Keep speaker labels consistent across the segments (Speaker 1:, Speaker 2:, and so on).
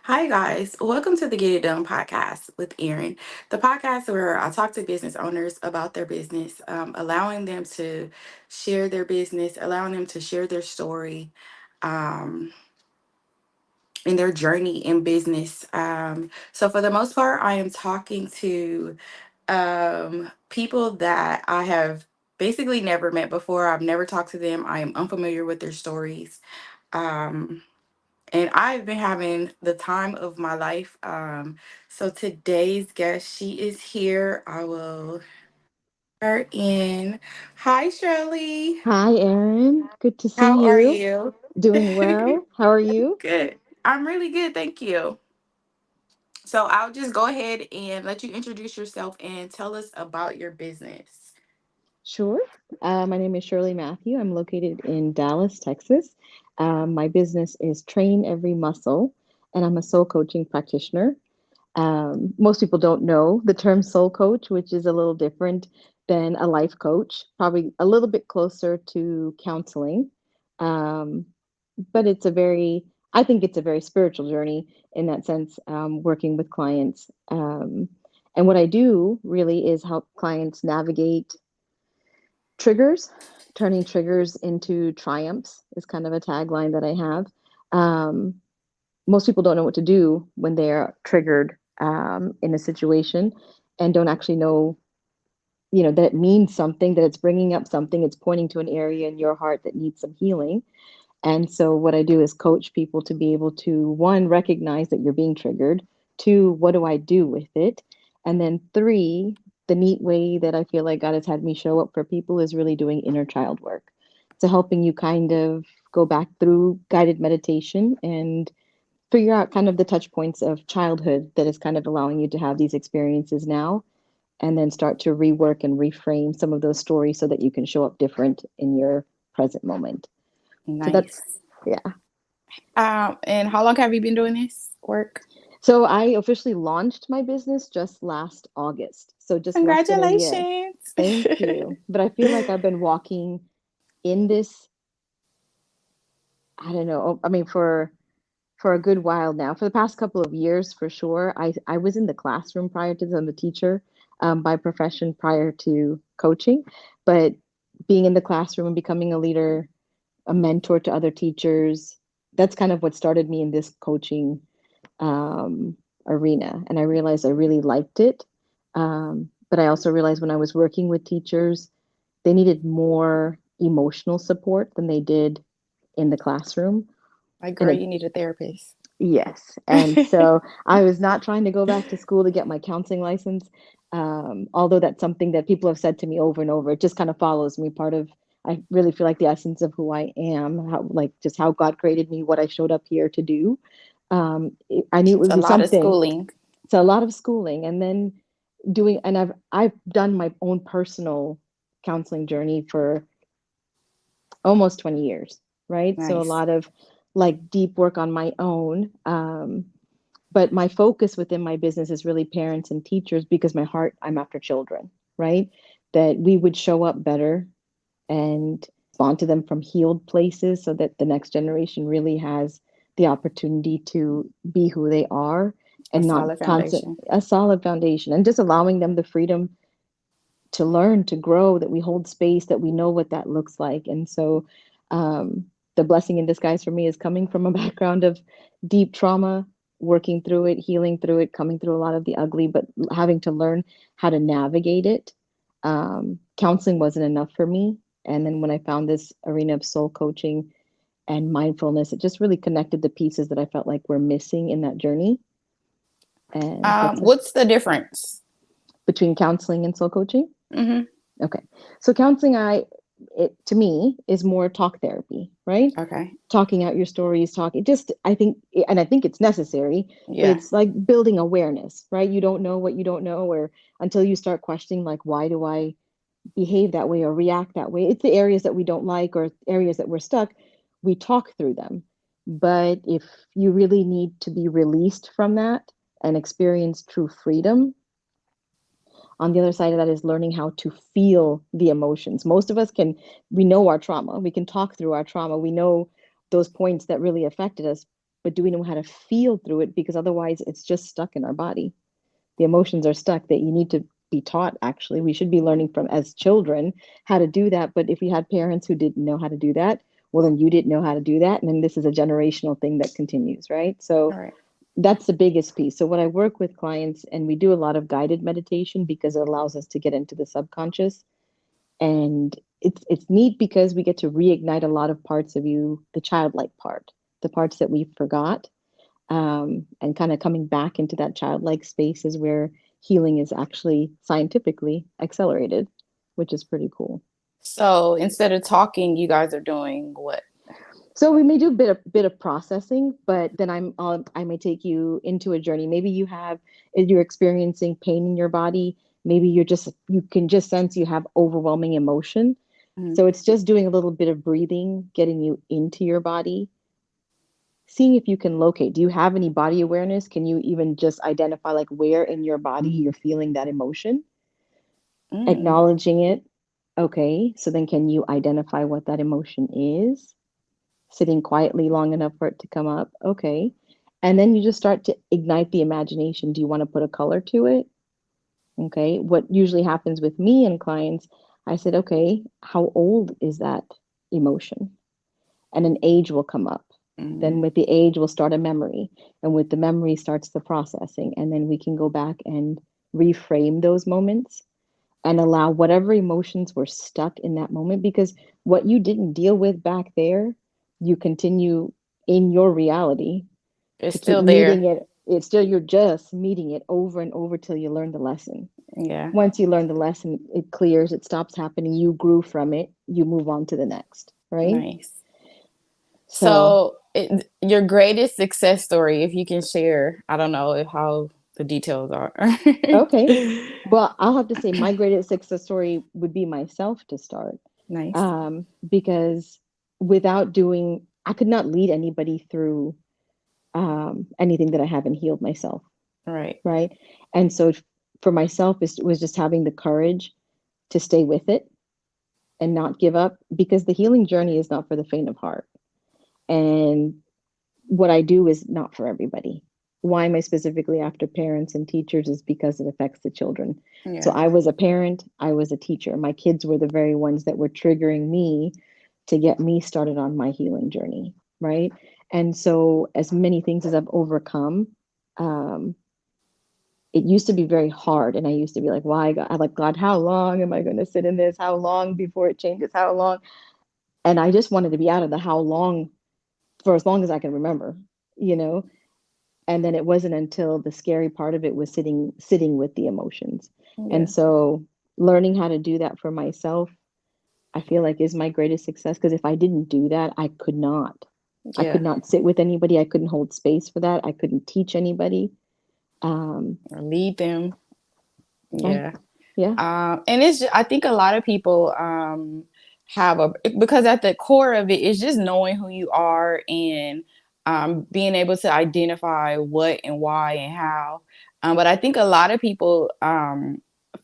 Speaker 1: Hi, guys. Welcome to the Get It Done podcast with Erin, the podcast where I talk to business owners about their business, allowing them to share their business, allowing them to share their story um, in their journey in business. So, for the most part, I am talking to people that I have basically never met before. I've never talked to them, I am unfamiliar with their stories. Um, and I've been having the time of my life. So today's guest, she is here. I will her in. Hi, Shirley.
Speaker 2: Hi, Erin. Good to see
Speaker 1: How are
Speaker 2: you.
Speaker 1: you?
Speaker 2: Doing well. How are you?
Speaker 1: Good. I'm really good, thank you. So I'll just go ahead and let you introduce yourself and tell us about your business.
Speaker 2: Sure. My name is Shirley Mathew. I'm located in Dallas, Texas. My business is Train Every Muscle, and I'm a soul coaching practitioner. Most people don't know the term soul coach, which is a little different than a life coach, probably a little bit closer to counseling. Um, but I think it's a very spiritual journey in that sense, working with clients. And what I do really is help clients navigate triggers, turning triggers into triumphs is kind of a tagline that I have. Um, Most people don't know what to do when they're triggered in a situation and don't actually know, that it means something, that it's bringing up something, it's pointing to an area in your heart that needs some healing. And so what I do is coach people to be able to, one, recognize that you're being triggered. Two, what do I do with it? And then three, the neat way that I feel like God has had me show up for people is really doing inner child work. So helping you kind of go back through guided meditation and figure out kind of the touch points of childhood that is kind of allowing you to have these experiences now, and then start to rework and reframe some of those stories so that you can show up different in your present moment. So that's,
Speaker 1: Nice.
Speaker 2: yeah.
Speaker 1: And how long have you been doing this work?
Speaker 2: So I officially launched my business just last August. So just less than a year.
Speaker 1: Congratulations.
Speaker 2: Thank you. But I feel like I've been walking in this, I don't know, I mean, for a good while now. For the past couple of years, for sure. I was in the classroom prior to this. I'm a teacher by profession prior to coaching, but being in the classroom and becoming a leader, a mentor to other teachers, that's kind of what started me in this coaching um, arena. And I realized I really liked it. But I also realized when I was working with teachers, they needed more emotional support than they did in the classroom.
Speaker 1: Like,
Speaker 2: And
Speaker 1: girl,
Speaker 2: it
Speaker 1: you need a therapist.
Speaker 2: Yes. And so I was not trying to go back to school to get my counseling license. Although that's something that people have said to me over and over. It just kind of follows me. I really feel like the essence of who I am, how, like just how God created me, what I showed up here to do. I knew it
Speaker 1: It's
Speaker 2: would
Speaker 1: a
Speaker 2: be
Speaker 1: lot of
Speaker 2: something.
Speaker 1: schooling.
Speaker 2: So a lot of schooling and then and I've done my own personal counseling journey for almost 20 years, right? So a
Speaker 1: Nice.
Speaker 2: lot of like deep work on my own. But my focus within my business is really parents and teachers because my heart, I'm after children, right? That we would show up better and respond to them from healed places so that the next generation really has the opportunity to be who they are
Speaker 1: A
Speaker 2: and not
Speaker 1: solid
Speaker 2: constant
Speaker 1: foundation.
Speaker 2: a solid foundation, and just allowing them the freedom to learn, to grow, that we hold space, that we know what that looks like. And so um, the blessing in disguise for me is coming from a background of deep trauma, working through it, healing through it, coming through a lot of the ugly, but having to learn how to navigate it. Counseling wasn't enough for me. And then when I found this arena of soul coaching and mindfulness, it just really connected the pieces that I felt like were missing in that journey. And that's it.
Speaker 1: What's the difference?
Speaker 2: Between counseling and soul coaching.
Speaker 1: Hmm.
Speaker 2: Okay. So counseling, it to me is more talk therapy, right?
Speaker 1: Okay.
Speaker 2: Talking out your stories, talking just, I think it's necessary, but
Speaker 1: Yeah.
Speaker 2: it's like building awareness, right? You don't know what you don't know, or until you start questioning, like, why do I behave that way or react that way? It's the areas that we don't like or areas that we're stuck. We talk through them. But if you really need to be released from that and experience true freedom, on the other side of that is learning how to feel the emotions. Most of us we know our trauma, we can talk through our trauma, we know those points that really affected us, but do we know how to feel through it? Because otherwise it's just stuck in our body. The emotions are stuck that you need to be taught. Actually, we should be learning from as children how to do that. But if we had parents who didn't know how to do that, well, then you didn't know how to do that, and then this is a generational thing that continues, right? So
Speaker 1: All right.
Speaker 2: that's the biggest piece. So when I work with clients, and we do a lot of guided meditation because it allows us to get into the subconscious, and it's neat because we get to reignite a lot of parts of you, the childlike part, the parts that we forgot, and kind of coming back into that childlike space is where healing is actually scientifically accelerated, which is pretty cool.
Speaker 1: So instead of talking, you guys are doing what?
Speaker 2: So we may do a bit of processing, but then I may take you into a journey. Maybe you're experiencing pain in your body. Maybe you can just sense you have overwhelming emotion.
Speaker 1: Mhm.
Speaker 2: So it's just doing a little bit of breathing, getting you into your body, seeing if you can locate. Do you have any body awareness? Can you even just identify like where in your body you're feeling that emotion?
Speaker 1: Mm.
Speaker 2: Acknowledging it. Okay, so then can you identify what that emotion is? Sitting quietly long enough for it to come up. Okay. And then you just start to ignite the imagination. Do you want to put a color to it? Okay. What usually happens with me and clients, I said, okay, how old is that emotion? And an age will come up. Then
Speaker 1: Mm.
Speaker 2: with the age, we'll start a memory. And with the memory starts the processing. And then we can go back and reframe those moments and allow whatever emotions were stuck in that moment, because what you didn't deal with back there, you continue in your reality
Speaker 1: It's
Speaker 2: to keep
Speaker 1: still
Speaker 2: meeting
Speaker 1: there.
Speaker 2: it. It's still, you're just meeting it over and over till you learn the lesson.
Speaker 1: Yeah.
Speaker 2: Once you learn the lesson, it clears, it stops happening, you grew from it, you move on to the next, right?
Speaker 1: Nice.
Speaker 2: So,
Speaker 1: So, your greatest success story, if you can share, I don't know how the details are.
Speaker 2: okay. Well, I'll have to say my greatest success story would be myself to start,
Speaker 1: Nice.
Speaker 2: because without doing, I could not lead anybody through anything that I haven't healed myself,
Speaker 1: Right.
Speaker 2: right? And so for myself, it was just having the courage to stay with it and not give up, because the healing journey is not for the faint of heart. And what I do is not for everybody. Why am I specifically after parents and teachers? Is because it affects the children. So
Speaker 1: Yeah.
Speaker 2: I was a parent, I was a teacher. My kids were the very ones that were triggering me to get me started on my healing journey, right? And so, as many things as I've overcome, um, it used to be very hard. And I used to be like, why, God? I'm like, God, how long am I going to sit in this? How long before it changes? How long? And I just wanted to be out of the how long for as long as I can remember, you know? And then it wasn't until the scary part of it was sitting with the emotions. And
Speaker 1: Yeah.
Speaker 2: so learning how to do that for myself, I feel like is my greatest success, because if I didn't do that, I could
Speaker 1: Yeah.
Speaker 2: not sit with anybody. I couldn't hold space for that. I couldn't teach anybody. Um,
Speaker 1: Or lead them.
Speaker 2: I,
Speaker 1: Yeah.
Speaker 2: yeah,
Speaker 1: And I think a lot of people have because at the core of it is just knowing who you are and being able to identify what and why and how. But I think a lot of people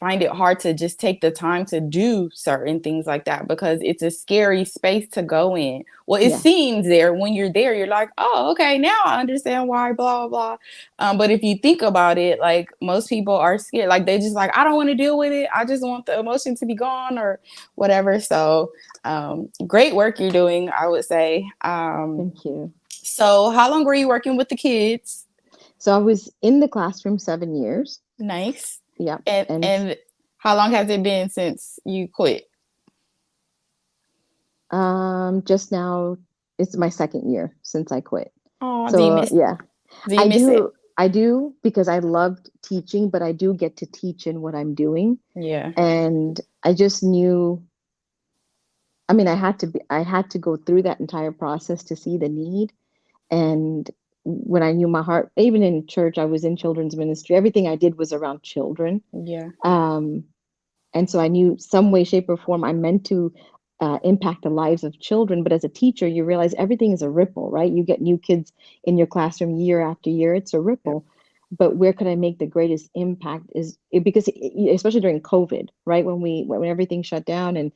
Speaker 1: find it hard to just take the time to do certain things like that because it's a scary space to go in. Well, it
Speaker 2: yeah,
Speaker 1: seems there when you're there, you're like, oh, okay, now I understand why, blah, blah, blah. But if you think about it, like most people are scared, like they just like, I don't want to deal with it. I just want the emotion to be gone or whatever. So, great work you're doing, I would say.
Speaker 2: thank you.
Speaker 1: So, how long were you working with the kids?
Speaker 2: So I was in the classroom 7 years.
Speaker 1: Nice.
Speaker 2: Yeah. And
Speaker 1: And how long has it been since you quit?
Speaker 2: just now it's my second year since I quit.
Speaker 1: Oh,
Speaker 2: So yeah,
Speaker 1: do you miss it?
Speaker 2: I do, because I loved teaching, but I do get to teach in what I'm doing.
Speaker 1: Yeah.
Speaker 2: And I just knew, I mean, I had to go through that entire process to see the need. And when I knew my heart, even in church, I was in children's ministry. Everything I did was around children.
Speaker 1: Yeah.
Speaker 2: Um, and so I knew some way, shape, or form I meant to impact the lives of children. But as a teacher, you realize everything is a ripple, right? You get new kids in your classroom year after year, it's a
Speaker 1: Yep.
Speaker 2: ripple. But where could I make the greatest impact is because especially during COVID, right? When everything shut down and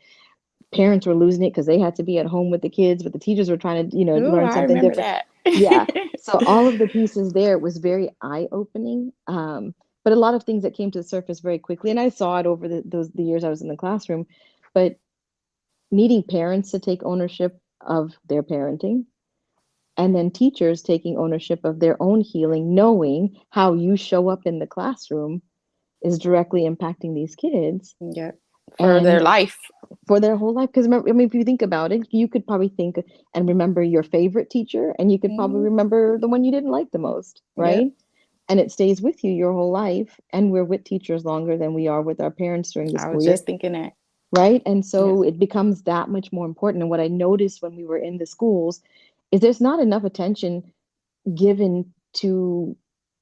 Speaker 2: parents were losing it because they had to be at home with the kids, but the teachers were trying to,
Speaker 1: Ooh,
Speaker 2: learn
Speaker 1: I
Speaker 2: something
Speaker 1: remember
Speaker 2: different.
Speaker 1: that.
Speaker 2: Yeah. So all of the pieces there was very eye-opening. But a lot of things that came to the surface very quickly. And I saw it over the years I was in the classroom. But needing parents to take ownership of their parenting, and then teachers taking ownership of their own healing, knowing how you show up in the classroom is directly impacting these kids
Speaker 1: Yeah, for their
Speaker 2: and
Speaker 1: life.
Speaker 2: for their whole life. Because remember, I mean, if you think about it, you could probably think and remember your favorite teacher, and you could probably
Speaker 1: Mhm.
Speaker 2: remember the one you didn't like the most,
Speaker 1: Yep,
Speaker 2: right? And it stays with you your whole life. And we're with teachers longer than we are with our parents during the
Speaker 1: I
Speaker 2: school
Speaker 1: was
Speaker 2: year,
Speaker 1: just thinking that.
Speaker 2: right? And
Speaker 1: Yep.
Speaker 2: so it becomes that much more important. And what I noticed when we were in the schools is there's not enough attention given to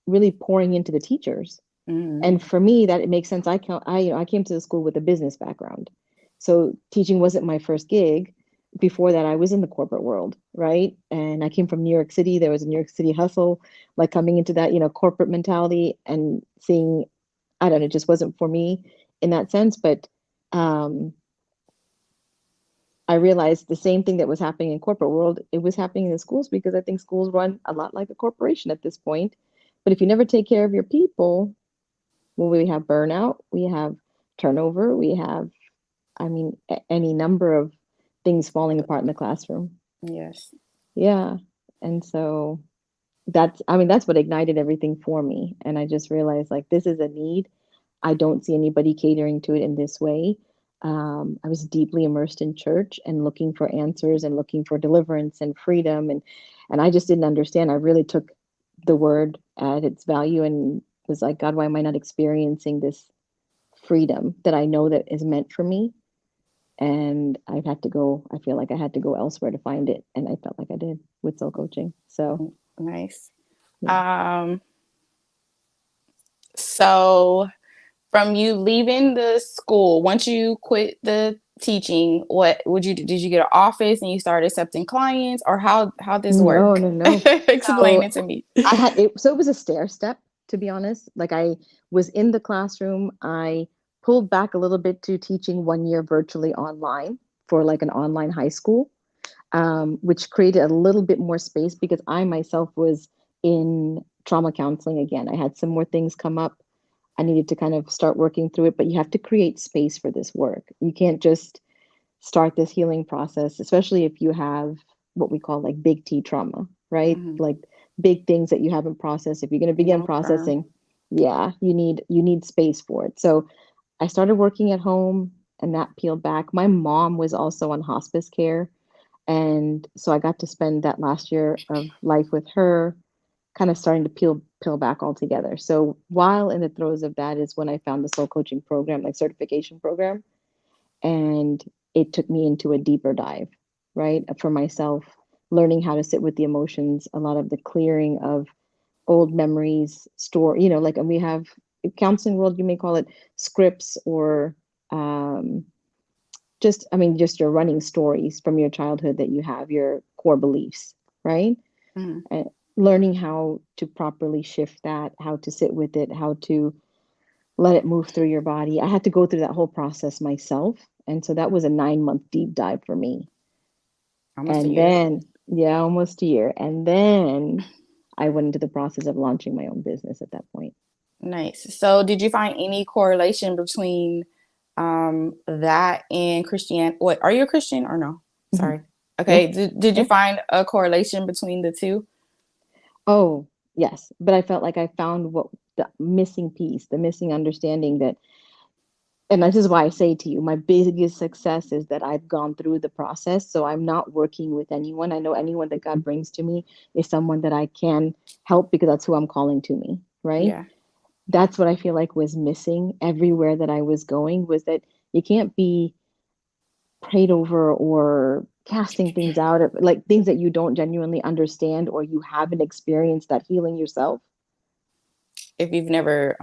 Speaker 2: really pouring into the teachers.
Speaker 1: Hmm.
Speaker 2: And for me, that it makes sense. I came to the school with a business background, so teaching wasn't my first gig. Before that, I was in the corporate world, right? And I came from New York City. There was a New York City hustle, like coming into that, corporate mentality and seeing, I don't know, it just wasn't for me in that sense. But um, I realized the same thing that was happening in corporate world, it was happening in the schools because I think schools run a lot like a corporation at this point. But if you never take care of your people, well, we have burnout, we have turnover, we have, I mean, any number of things falling apart in the classroom.
Speaker 1: Yes.
Speaker 2: Yeah. And so that's what ignited everything for me. And I just realized like this is a need. I don't see anybody catering to it in this way. I was deeply immersed in church and looking for answers and looking for deliverance and freedom. And I just didn't understand. I really took the word at its value and was like, God, why am I not experiencing this freedom that I know that is meant for me? And I feel like I had to go elsewhere to find it. And I felt like I did with soul coaching. So,
Speaker 1: Nice.
Speaker 2: yeah.
Speaker 1: Um, so from you leaving the school, once you quit the teaching, what would you do? Did you get an office and you started accepting clients, or how this
Speaker 2: No,
Speaker 1: work?
Speaker 2: no, no.
Speaker 1: Explain
Speaker 2: So
Speaker 1: it to me.
Speaker 2: so it was a stair step, to be honest. Like I was in the classroom, I pulled back a little bit to teaching 1 year virtually online for like an online high school, which created a little bit more space because I myself was in trauma counseling again. I had some more things come up. I needed to kind of start working through it, but you have to create space for this work. You can't just start this healing process, especially if you have what we call like big T trauma, right?
Speaker 1: Hmm.
Speaker 2: Like big things that you haven't processed. If you're going to begin
Speaker 1: Long term.
Speaker 2: processing, yeah, you need space for it. So I started working at home and that peeled back. My mom was also on hospice care. And so I got to spend that last year of life with her, kind of starting to peel back altogether. So while in the throes of that is when I found the soul coaching program, like certification program, and it took me into a deeper dive, right? For myself, learning how to sit with the emotions, a lot of the clearing of old memories, store, like, and we have counseling world, you may call it scripts or um, just, I mean, just your running stories from your childhood that you have, your core beliefs, right?
Speaker 1: Hmm.
Speaker 2: And learning how to properly shift that, how to sit with it, how to let it move through your body. I had to go through that whole process myself. And so that was a 9 month deep dive for me.
Speaker 1: Almost a
Speaker 2: And
Speaker 1: year.
Speaker 2: then, yeah, almost a year. And then I went into the process of launching my own business at that point.
Speaker 1: Nice. So, did you find any correlation between that and Christian? What, are you a Christian or no?
Speaker 2: Mhm.
Speaker 1: Sorry.
Speaker 2: Yeah.
Speaker 1: Okay. Did you
Speaker 2: Yeah.
Speaker 1: find a correlation between the two?
Speaker 2: Oh, yes. But I felt like I found what the missing piece, the missing understanding that, and this is why I say to you, my biggest success is that I've gone through the process. So I'm not working with anyone. I know anyone that God brings to me is someone that I can help because that's who I'm calling to me, right?
Speaker 1: Yeah.
Speaker 2: That's what I feel like was missing everywhere that I was going, was that you can't be prayed over or casting things out, like things that you don't genuinely understand or you haven't experienced that healing yourself.
Speaker 1: If you've never,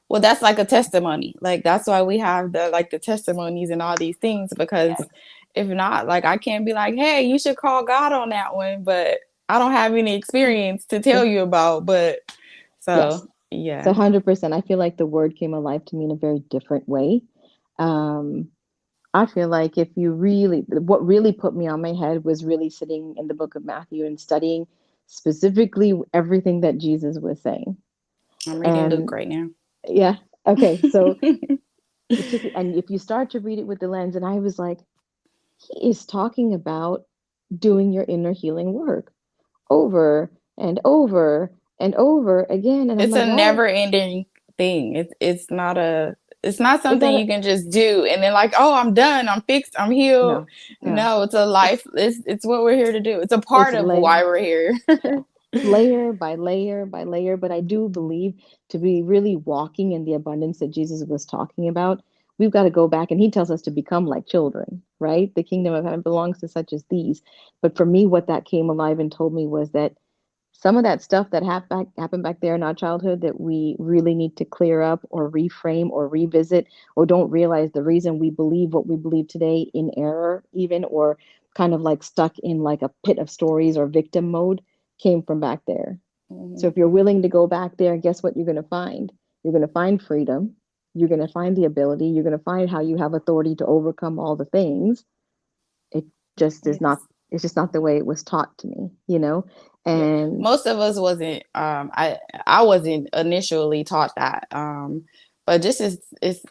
Speaker 1: well, that's like a testimony. Like that's why we have the testimonies and all these things, because
Speaker 2: Yes.
Speaker 1: if not, like I can't be like, hey, you should call God on that one, but I don't have any experience to
Speaker 2: Yeah.
Speaker 1: tell you about. But
Speaker 2: Yes.
Speaker 1: so
Speaker 2: So
Speaker 1: yeah.
Speaker 2: 100%. I feel like the word came alive to me in a very different way. Um, I feel like if you really, what really put me on my head was really sitting in the book of Matthew and studying specifically everything that Jesus was saying.
Speaker 1: I'm reading Luke
Speaker 2: And
Speaker 1: right now.
Speaker 2: yeah, okay, so it took, and if you start to read it with the lens, and I was like, he is talking about doing your inner healing work over and over and over again. And I'm
Speaker 1: It's
Speaker 2: like,
Speaker 1: a
Speaker 2: why
Speaker 1: never ending thing. It's not
Speaker 2: is
Speaker 1: something
Speaker 2: that?
Speaker 1: you can just do and then like, oh, I'm done, I'm fixed, I'm healed.
Speaker 2: No, no,
Speaker 1: No, it's a life. It's what we're here to do. It's a
Speaker 2: it's
Speaker 1: part of
Speaker 2: layer.
Speaker 1: why we're here.
Speaker 2: Yeah. It's layer by layer by layer. But I do believe to be really walking in the abundance that Jesus was talking about, we've got to go back. And he tells us to become like children, right? The kingdom of heaven belongs to such as these. But for me, what that came alive and told me was that some of that stuff that happened back there in our childhood that we really need to clear up or reframe or revisit, or don't realize the reason we believe what we believe today in error, even, or kind of like stuck in like a pit of stories or victim mode, came from back there. So
Speaker 1: Mhm.
Speaker 2: if you're willing to go back there, guess what you're going to find? You're going to find freedom. You're going to find the ability. You're going to find how you have authority to overcome all the things. It just is not,
Speaker 1: Yes.
Speaker 2: it's just not the way it was taught to me, you know?
Speaker 1: Yeah.
Speaker 2: And
Speaker 1: Most of us wasn't I wasn't initially taught that. But just as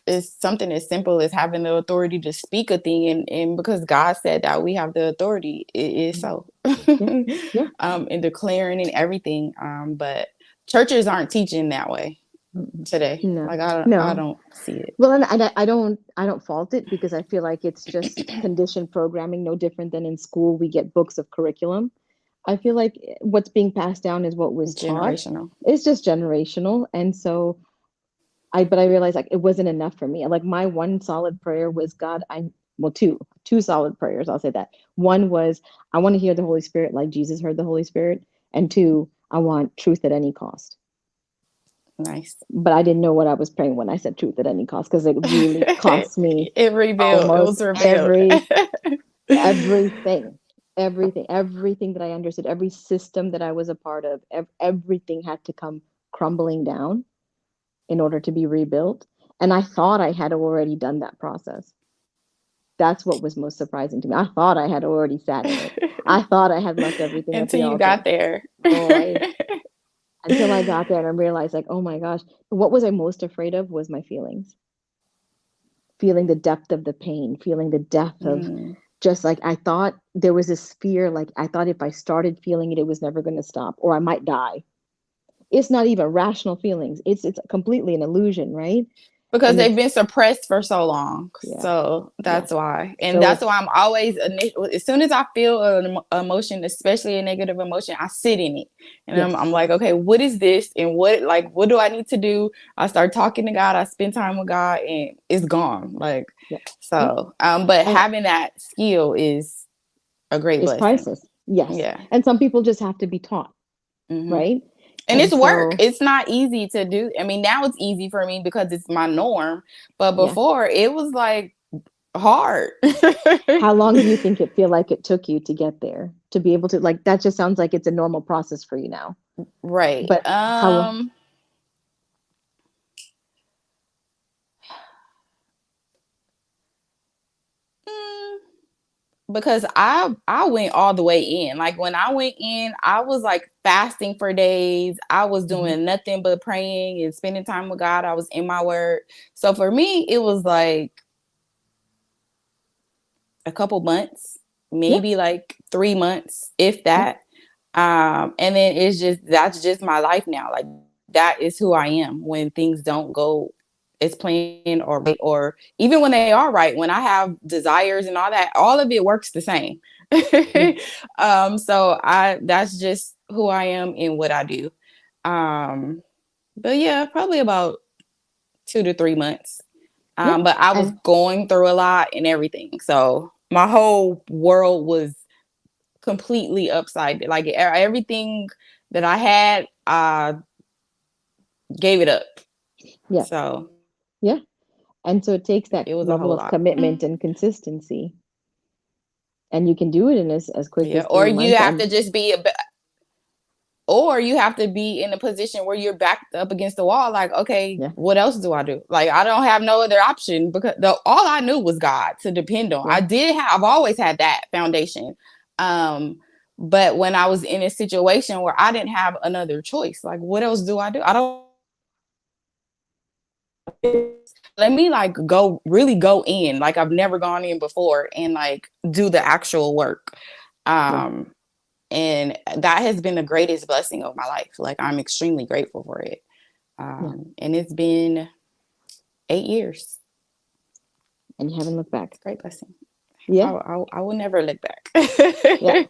Speaker 1: it's something as simple as having the authority to speak a thing, and because God said that we have the authority, it is so.
Speaker 2: yeah, yeah.
Speaker 1: And declaring and everything. But churches aren't teaching that way
Speaker 2: Mm-mm.
Speaker 1: today.
Speaker 2: No,
Speaker 1: Like I
Speaker 2: no.
Speaker 1: don't see it.
Speaker 2: Well, and I don't fault it because I feel like it's just conditioned programming, no different than in school we get books of curriculum. I feel like what's being passed down is what was
Speaker 1: It's
Speaker 2: taught.
Speaker 1: generational.
Speaker 2: It's just generational, and so but I realized like it wasn't enough for me. Like my one solid prayer was God, well, two solid prayers, I'll say that. One was I want to hear the Holy Spirit like Jesus heard the Holy Spirit, and two, I want truth at any cost.
Speaker 1: Nice.
Speaker 2: But I didn't know what I was praying when I said truth at any cost because it really cost me
Speaker 1: It revealed. It
Speaker 2: almost
Speaker 1: was revealed.
Speaker 2: everything, everything that I understood, every system that I was a part of, everything had to come crumbling down in order to be rebuilt. And I thought I had already done that process. That's what was most surprising to me. I thought I had already sat in it. I thought I had left everything at
Speaker 1: Until
Speaker 2: the
Speaker 1: you
Speaker 2: altar.
Speaker 1: got there.
Speaker 2: Boy, until I got there and I realized, like, oh my gosh, what was I most afraid of was my feelings, feeling the depth of the pain, feeling the depth of
Speaker 1: Mm.
Speaker 2: just like I thought there was this fear, like I thought if I started feeling it, it was never going to stop or I might die. It's not even rational feelings. It's completely an illusion, right?
Speaker 1: Because
Speaker 2: And
Speaker 1: they've
Speaker 2: it's
Speaker 1: been suppressed for so long.
Speaker 2: yeah,
Speaker 1: So
Speaker 2: yeah.
Speaker 1: that's why. And
Speaker 2: So
Speaker 1: that's why I'm always, as soon as I feel an emotion, especially a negative emotion, I sit in it. And I'm
Speaker 2: yes,
Speaker 1: like, okay, what is this? And what do I need to do? I start talking to God. I spend time with God and it's gone. Like,
Speaker 2: yeah, yeah.
Speaker 1: so, but
Speaker 2: And
Speaker 1: having that skill is a great
Speaker 2: it's
Speaker 1: blessing.
Speaker 2: priceless. Yes.
Speaker 1: Yeah.
Speaker 2: And some people just have to be taught,
Speaker 1: Hmm.
Speaker 2: right?
Speaker 1: And
Speaker 2: And
Speaker 1: it's work.
Speaker 2: so
Speaker 1: It's not easy to do. I mean, now it's easy for me because it's my norm. But
Speaker 2: yeah.
Speaker 1: before, it was like hard.
Speaker 2: How long do you think it feel like it took you to get there? To be able to like that just sounds like it's a normal process for you now.
Speaker 1: Right.
Speaker 2: But how
Speaker 1: Mm, because I went all the way in. Like when I went in, I was like fasting for days. I was
Speaker 2: mhm,
Speaker 1: doing nothing but praying and spending time with God. I was in my word. So for me, it was like a couple months,
Speaker 2: yeah,
Speaker 1: maybe like 3 months, if
Speaker 2: yeah,
Speaker 1: that. And then that's just my life now. Like that is who I am when things don't go as planned or right, or even when they are right, when I have desires and all that, all of it works the same.
Speaker 2: yeah,
Speaker 1: So that's just who I am and what I do. Um, but yeah, probably about 2 to 3 months.
Speaker 2: yeah.
Speaker 1: But I was
Speaker 2: And
Speaker 1: going through a lot and everything. So my whole world was completely upside down. Like everything that I had, I gave it up.
Speaker 2: yeah,
Speaker 1: So
Speaker 2: yeah. And so it takes that
Speaker 1: it was a
Speaker 2: level
Speaker 1: whole
Speaker 2: of
Speaker 1: lot.
Speaker 2: commitment and consistency. And you can do it in as quick
Speaker 1: Yeah.
Speaker 2: as
Speaker 1: Or
Speaker 2: three
Speaker 1: you
Speaker 2: months.
Speaker 1: have
Speaker 2: And
Speaker 1: to just be
Speaker 3: or you have to be in a position where you're backed up against the wall, like, okay,
Speaker 2: Yeah.
Speaker 3: what else do I do? Like, I don't have no other option, because all I knew was God to depend on.
Speaker 2: Yeah.
Speaker 3: I've always had that foundation. But when I was in a situation where I didn't have another choice, like, what else do I do? I don't let me like go really go in like I've never gone in before and like do the actual work.
Speaker 2: Yeah.
Speaker 3: And that has been the greatest blessing of my life. Like, I'm extremely grateful for it.
Speaker 2: Yeah.
Speaker 3: And it's been 8 years.
Speaker 2: And you haven't looked back.
Speaker 3: Great blessing.
Speaker 2: Yeah.
Speaker 3: I will never look back.
Speaker 2: Yeah.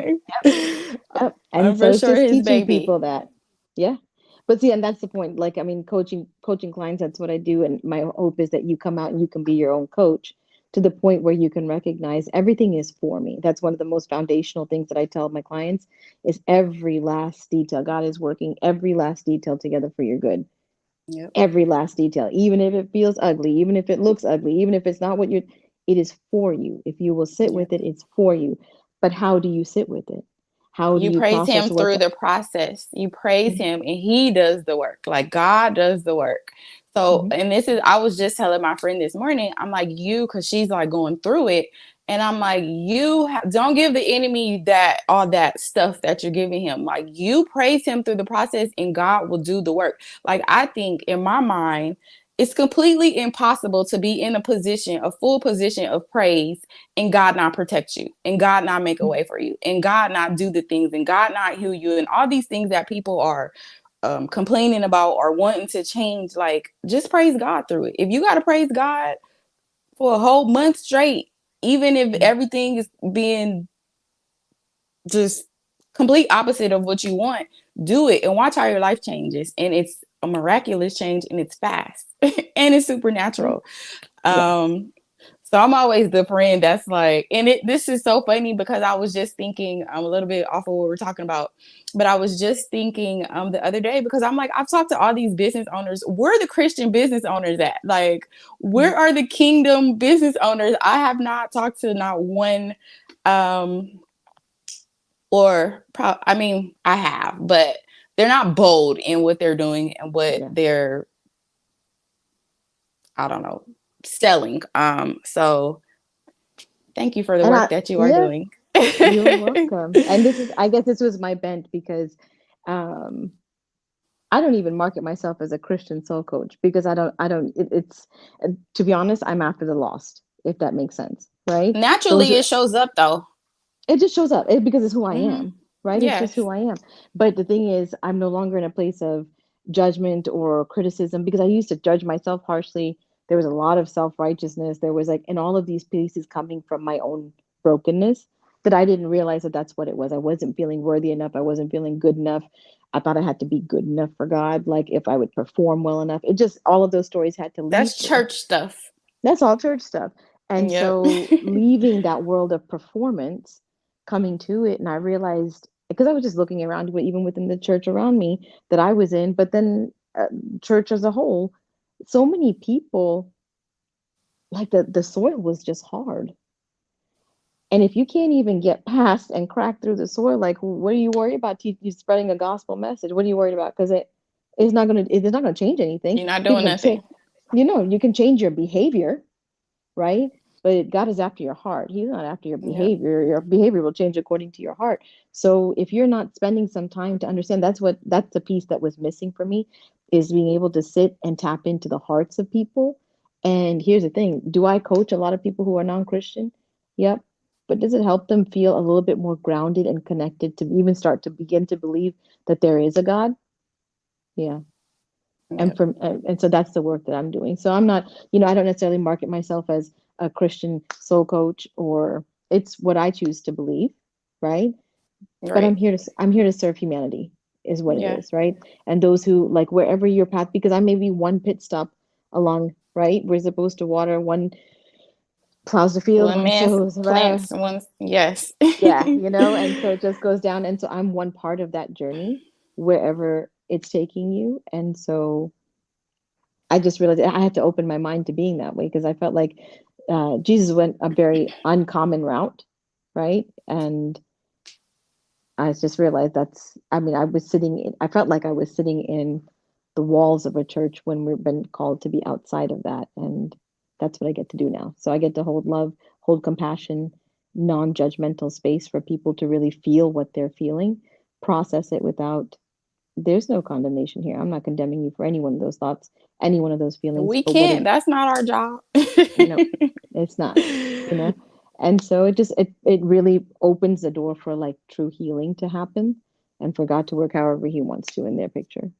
Speaker 2: Yep. And
Speaker 3: I'm
Speaker 2: so
Speaker 3: for
Speaker 2: it's
Speaker 3: sure
Speaker 2: just
Speaker 3: his
Speaker 2: teaching
Speaker 3: baby.
Speaker 2: people that. Yeah. But see, and that's the point. Like, I mean, coaching clients, that's what I do. And my hope is that you come out and you can be your own coach to the point where you can recognize everything is for me. That's one of the most foundational things that I tell my clients is every last detail. God is working every last detail together for your good.
Speaker 3: Yep.
Speaker 2: Every last detail, even if it feels ugly, even if it looks ugly, even if it's not what you're, it is for you. If you will sit
Speaker 3: Yep.
Speaker 2: with it, it's for you. But how do you sit with it? How do
Speaker 3: You
Speaker 2: you
Speaker 3: praise
Speaker 2: process
Speaker 3: him
Speaker 2: what's
Speaker 3: through the process. You praise
Speaker 2: mm-hmm,
Speaker 3: him and he does the work. Like, God does the work. So,
Speaker 2: mm-hmm,
Speaker 3: and this is, I was just telling my friend this morning, I'm like, because she's like going through it. And I'm like, don't give the enemy that, all that stuff that you're giving him. Like, you praise him through the process and God will do the work. Like, I think in my mind, it's completely impossible to be in a full position of praise and God not protect you and God not make a way for you and God not do the things and God not heal you and all these things that people are complaining about or wanting to change. Like, just praise God through it. If you got to praise God for a whole month straight, even if
Speaker 2: mm-hmm.
Speaker 3: everything is being just complete opposite of what you want, do it and watch how your life changes. And it's a miraculous change and it's fast and it's
Speaker 2: Yeah.
Speaker 3: supernatural.
Speaker 2: Yeah.
Speaker 3: So I'm always the friend that's like, and this is so funny because I was just thinking, I'm a little bit off of what we're talking about, but I was just thinking the other day, because I'm like, I've talked to all these business owners. Where are the Christian business owners at? Like,
Speaker 2: Mm-hmm.
Speaker 3: where are the kingdom business owners? I have not talked to not one, I mean, I have, but they're not bold in what they're doing and what
Speaker 2: Yeah.
Speaker 3: they're, I don't know, selling. So thank you for the
Speaker 2: And
Speaker 3: work that you are
Speaker 2: yeah,
Speaker 3: doing.
Speaker 2: you're welcome. And this is, I guess this was my bent because um I don't even market myself as a Christian soul coach because it's to be honest, I'm after the lost, if that makes sense, right? Those
Speaker 3: Naturally, it shows up though.
Speaker 2: it just shows up because it's who I
Speaker 3: Mm-hmm.
Speaker 2: am, right? It's just
Speaker 3: Yes.
Speaker 2: who I am. But the thing is, I'm no longer in a place of judgment or criticism because I used to judge myself harshly. There was a lot of self-righteousness. There was like, and all of these pieces coming from my own brokenness that I didn't realize that that's what it was. I wasn't feeling worthy enough. I wasn't feeling good enough. I thought I had to be good enough for God. Like if I would perform well enough, it just, all of those stories had to leave
Speaker 3: That's
Speaker 2: me.
Speaker 3: church stuff.
Speaker 2: That's all church stuff. And
Speaker 3: Yep.
Speaker 2: so leaving that world of performance, coming to it, and I realized because I was just looking around, but even within the church around me that I was in, but then church as a whole, so many people like the soil was just hard. And if you can't even get past and crack through the soil, like what are you worried about? You spreading a gospel message? What are you worried about? Because it's not gonna change anything.
Speaker 3: You're not
Speaker 2: People
Speaker 3: doing
Speaker 2: can change,
Speaker 3: nothing.
Speaker 2: you can change your behavior, right? But God is after your heart. He's not after your
Speaker 3: Yep.
Speaker 2: behavior. Your behavior will change according to your heart. So if you're not spending some time to understand, that's the piece that was missing for me, is being able to sit and tap into the hearts of people. And here's the thing: do I coach a lot of people who are non-Christian? Yep. But does it help them feel a little bit more grounded and connected to even start to begin to believe that there is a God? Yeah. And
Speaker 3: Yep.
Speaker 2: from and so that's the work that I'm doing. So I'm not, I don't necessarily market myself as a Christian soul coach, or it's what I choose to believe, right? But
Speaker 3: Right.
Speaker 2: I'm here to serve humanity is what it
Speaker 3: Yeah.
Speaker 2: is, right? And those who like wherever your path, because I may be one pit stop along, right? We're supposed to water, one plows the field,
Speaker 3: One
Speaker 2: one
Speaker 3: man
Speaker 2: sows, right?
Speaker 3: plants, one. Yes.
Speaker 2: Yeah, and so it just goes down. And so I'm one part of that journey wherever it's taking you. And so I just realized I had to open my mind to being that way because I felt like Jesus went a very uncommon route, right? And I just realized I felt like I was sitting in the walls of a church when we've been called to be outside of that. And that's what I get to do now. So I get to hold love, hold compassion, non-judgmental space for people to really feel what they're feeling, process it without, there's no condemnation here. I'm not condemning you for any one of those thoughts, any one of those feelings.
Speaker 3: We
Speaker 2: But what if,
Speaker 3: can't. That's not our job.
Speaker 2: no, it's not, you know? And so it really opens the door for like true healing to happen and for God to work however he wants to in their picture.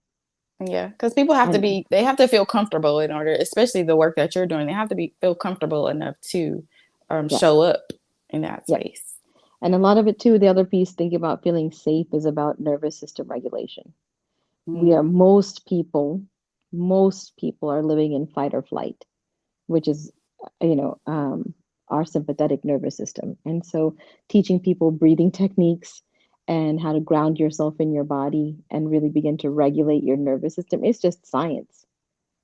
Speaker 3: Yeah, because people have to
Speaker 2: And
Speaker 3: be, they have to feel comfortable in order, especially the work that you're doing. They have to feel comfortable enough to
Speaker 2: yeah,
Speaker 3: show up in that
Speaker 2: yeah.
Speaker 3: space.
Speaker 2: And a lot of it too, the other piece, thinking about feeling safe, is about nervous system regulation. We are
Speaker 3: Mm.
Speaker 2: most people are living in fight or flight, which is, you know, our sympathetic nervous system. And so teaching people breathing techniques and how to ground yourself in your body and really begin to regulate your nervous system, it's just science.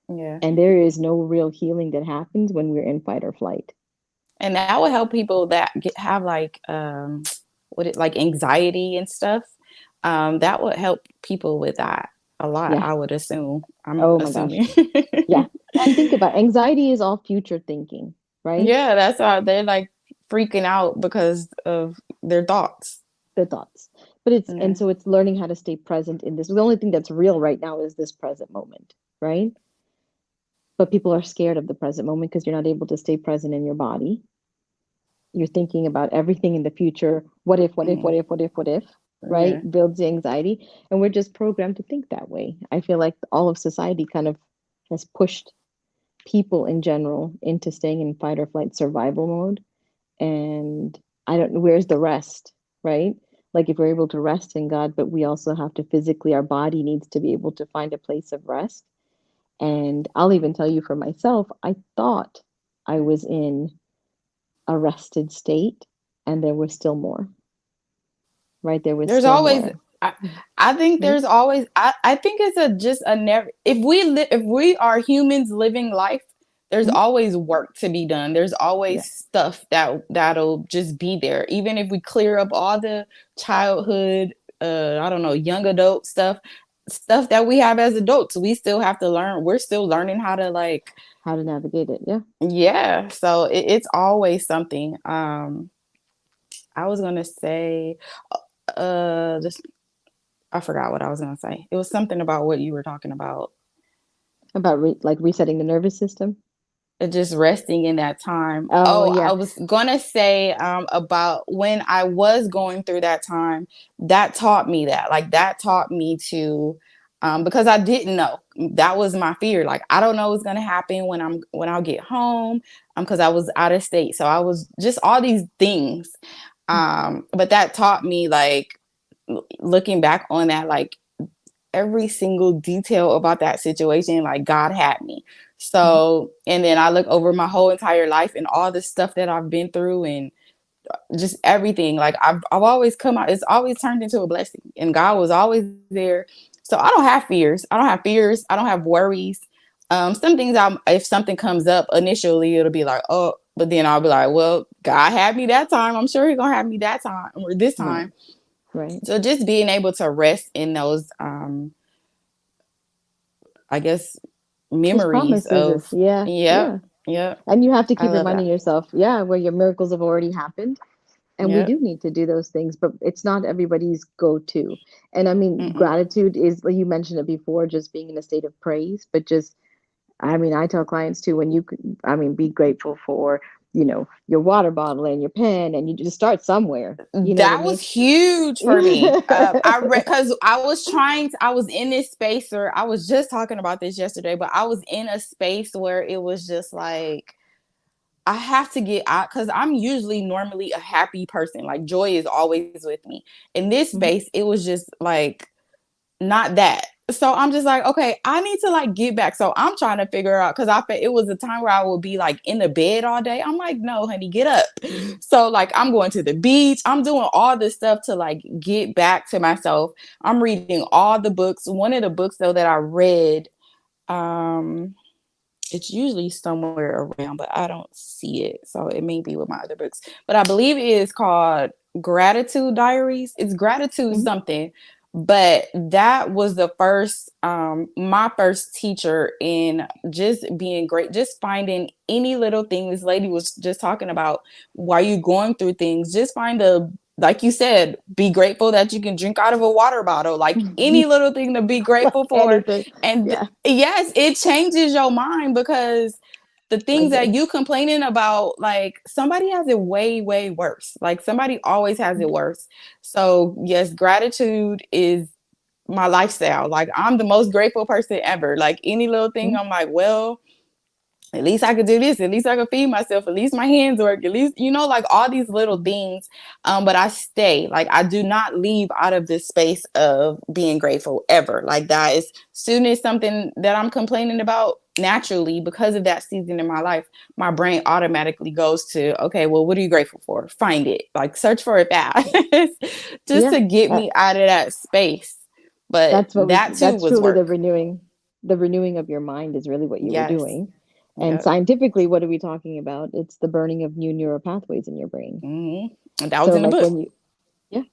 Speaker 3: Yeah.
Speaker 2: And there is no real healing that happens when we're in fight or flight.
Speaker 3: And that would help people that have like, like anxiety and stuff. That would help people with that a lot,
Speaker 2: Yeah.
Speaker 3: I would assume. I'm
Speaker 2: Oh my gosh.
Speaker 3: assuming.
Speaker 2: Yeah. And think about anxiety is all future thinking, right?
Speaker 3: Yeah, that's why they're like freaking out because of their thoughts.
Speaker 2: The thoughts. But
Speaker 3: Yeah.
Speaker 2: so it's learning how to stay present in this. The only thing that's real right now is this present moment, right? But people are scared of the present moment because you're not able to stay present in your body. You're thinking about everything in the future. What if, what if, what
Speaker 3: Mm.
Speaker 2: if, what if, what if, right?
Speaker 3: Yeah.
Speaker 2: Builds the anxiety. And we're just programmed to think that way. I feel like all of society kind of has pushed people in general into staying in fight or flight survival mode. And I don't know, where's the rest, right? Like if we're able to rest in God, but we also have to physically, our body needs to be able to find a place of rest. And I'll even tell you for myself, I thought I was in a rested state and there was still more, right? There was
Speaker 3: There's
Speaker 2: still
Speaker 3: always,
Speaker 2: more,
Speaker 3: I, I think
Speaker 2: right?
Speaker 3: there's always, I think it's just a never, if we are humans living life, there's
Speaker 2: Mhm.
Speaker 3: always work to be done. There's
Speaker 2: Yeah.
Speaker 3: always stuff that'll just be there. Even if we clear up all the childhood, I don't know, young adult stuff that we have as adults, we still have to learn. We're still learning how to like,
Speaker 2: How to navigate it. Yeah.
Speaker 3: yeah. So it's always something. I was gonna say, just I forgot what I was gonna say. It was something about what you were talking about.
Speaker 2: About like resetting the nervous system.
Speaker 3: Just resting in that time.
Speaker 2: Oh,
Speaker 3: Oh,
Speaker 2: yeah.
Speaker 3: I was gonna say about when I was going through that time. That taught me that. Like that taught me to, because I didn't know. That was my fear. Like I don't know what's gonna happen when I'll get home. Because I was out of state, so I was just all these things. But that taught me like looking back on that, like every single detail about that situation, like God had me.
Speaker 2: Mhm.
Speaker 3: So, and then I look over my whole entire life and all the stuff that I've been through and just everything. Like I've always come out, it's always turned into a blessing. And God was always there. So I don't have fears. I don't have fears. I don't have worries. Some things if something comes up initially, it'll be like, oh, but then I'll be like, well, God had me that time. I'm sure he's gonna have me that time or this
Speaker 2: Right.
Speaker 3: time.
Speaker 2: Right.
Speaker 3: So just being able to rest in those I guess
Speaker 2: His
Speaker 3: memories
Speaker 2: promises
Speaker 3: of
Speaker 2: is, yeah,
Speaker 3: yep,
Speaker 2: yeah.
Speaker 3: yep.
Speaker 2: And you have to
Speaker 3: I
Speaker 2: keep
Speaker 3: love
Speaker 2: reminding
Speaker 3: that.
Speaker 2: yourself, yeah, where your miracles have already happened. And we
Speaker 3: Yep.
Speaker 2: do need to do those things, but it's not everybody's go-to. And I mean,
Speaker 3: Mm-mm.
Speaker 2: gratitude is, like you mentioned it before, just being in a state of praise, but just, I mean, I tell clients too, when you could, I mean, be grateful for, your water bottle and your pen, and you just start somewhere. You know what I
Speaker 3: That was
Speaker 2: mean?
Speaker 3: huge for me. I read because I was I was in this space, or I was just talking about this yesterday, but I was in a space where it was just like I have to get out because I'm usually normally a happy person. Like joy is always with me. In this
Speaker 2: Mhm.
Speaker 3: space, it was just like not that. So I'm just like, okay, I need to like get back. So I'm trying to figure out because it was a time where I would be like in the bed all day. I'm like, no, honey, get up. So like I'm going to the beach. I'm doing all this stuff to like get back to myself. I'm reading all the books. One of the books though that I read, um, it's usually somewhere around, but I don't see it. So it may be with my other books. But I believe it is called Gratitude Diaries. It's Gratitude
Speaker 2: Mhm.
Speaker 3: something. But that was the first, my first teacher in just being great, just finding any little thing. This lady was just talking about while you going through things, just find a, like you said, be grateful that you can drink out of a water bottle, like any little thing to be
Speaker 2: Like
Speaker 3: grateful for.
Speaker 2: anything.
Speaker 3: And
Speaker 2: Yeah.
Speaker 3: yes, it changes your mind, because the
Speaker 2: Like
Speaker 3: things that
Speaker 2: this.
Speaker 3: you complaining about, like somebody has it way, way worse. Like somebody always has it worse. So yes, gratitude is my lifestyle. Like I'm the most grateful person ever. Like any little thing,
Speaker 2: Mhm.
Speaker 3: I'm like, well, at least I could do this. At least I could feed myself. At least my hands work. At least, like all these little things. But I stay, like, I do not leave out of this space of being grateful ever. Like that is, soon as something that I'm complaining about, naturally, because of that season in my life, my brain automatically goes to, okay, well, what are you grateful for? Find it, like search for it fast, just
Speaker 2: Yeah.
Speaker 3: to get me out of that space. But that too
Speaker 2: That's
Speaker 3: was
Speaker 2: truly
Speaker 3: work.
Speaker 2: the renewing of your mind is really what you were
Speaker 3: Yes.
Speaker 2: doing. And
Speaker 3: Yep.
Speaker 2: scientifically, what are we talking about? It's the burning of new neural pathways in your brain.
Speaker 3: And that was
Speaker 2: So
Speaker 3: in the
Speaker 2: like
Speaker 3: book.
Speaker 2: when you, yeah,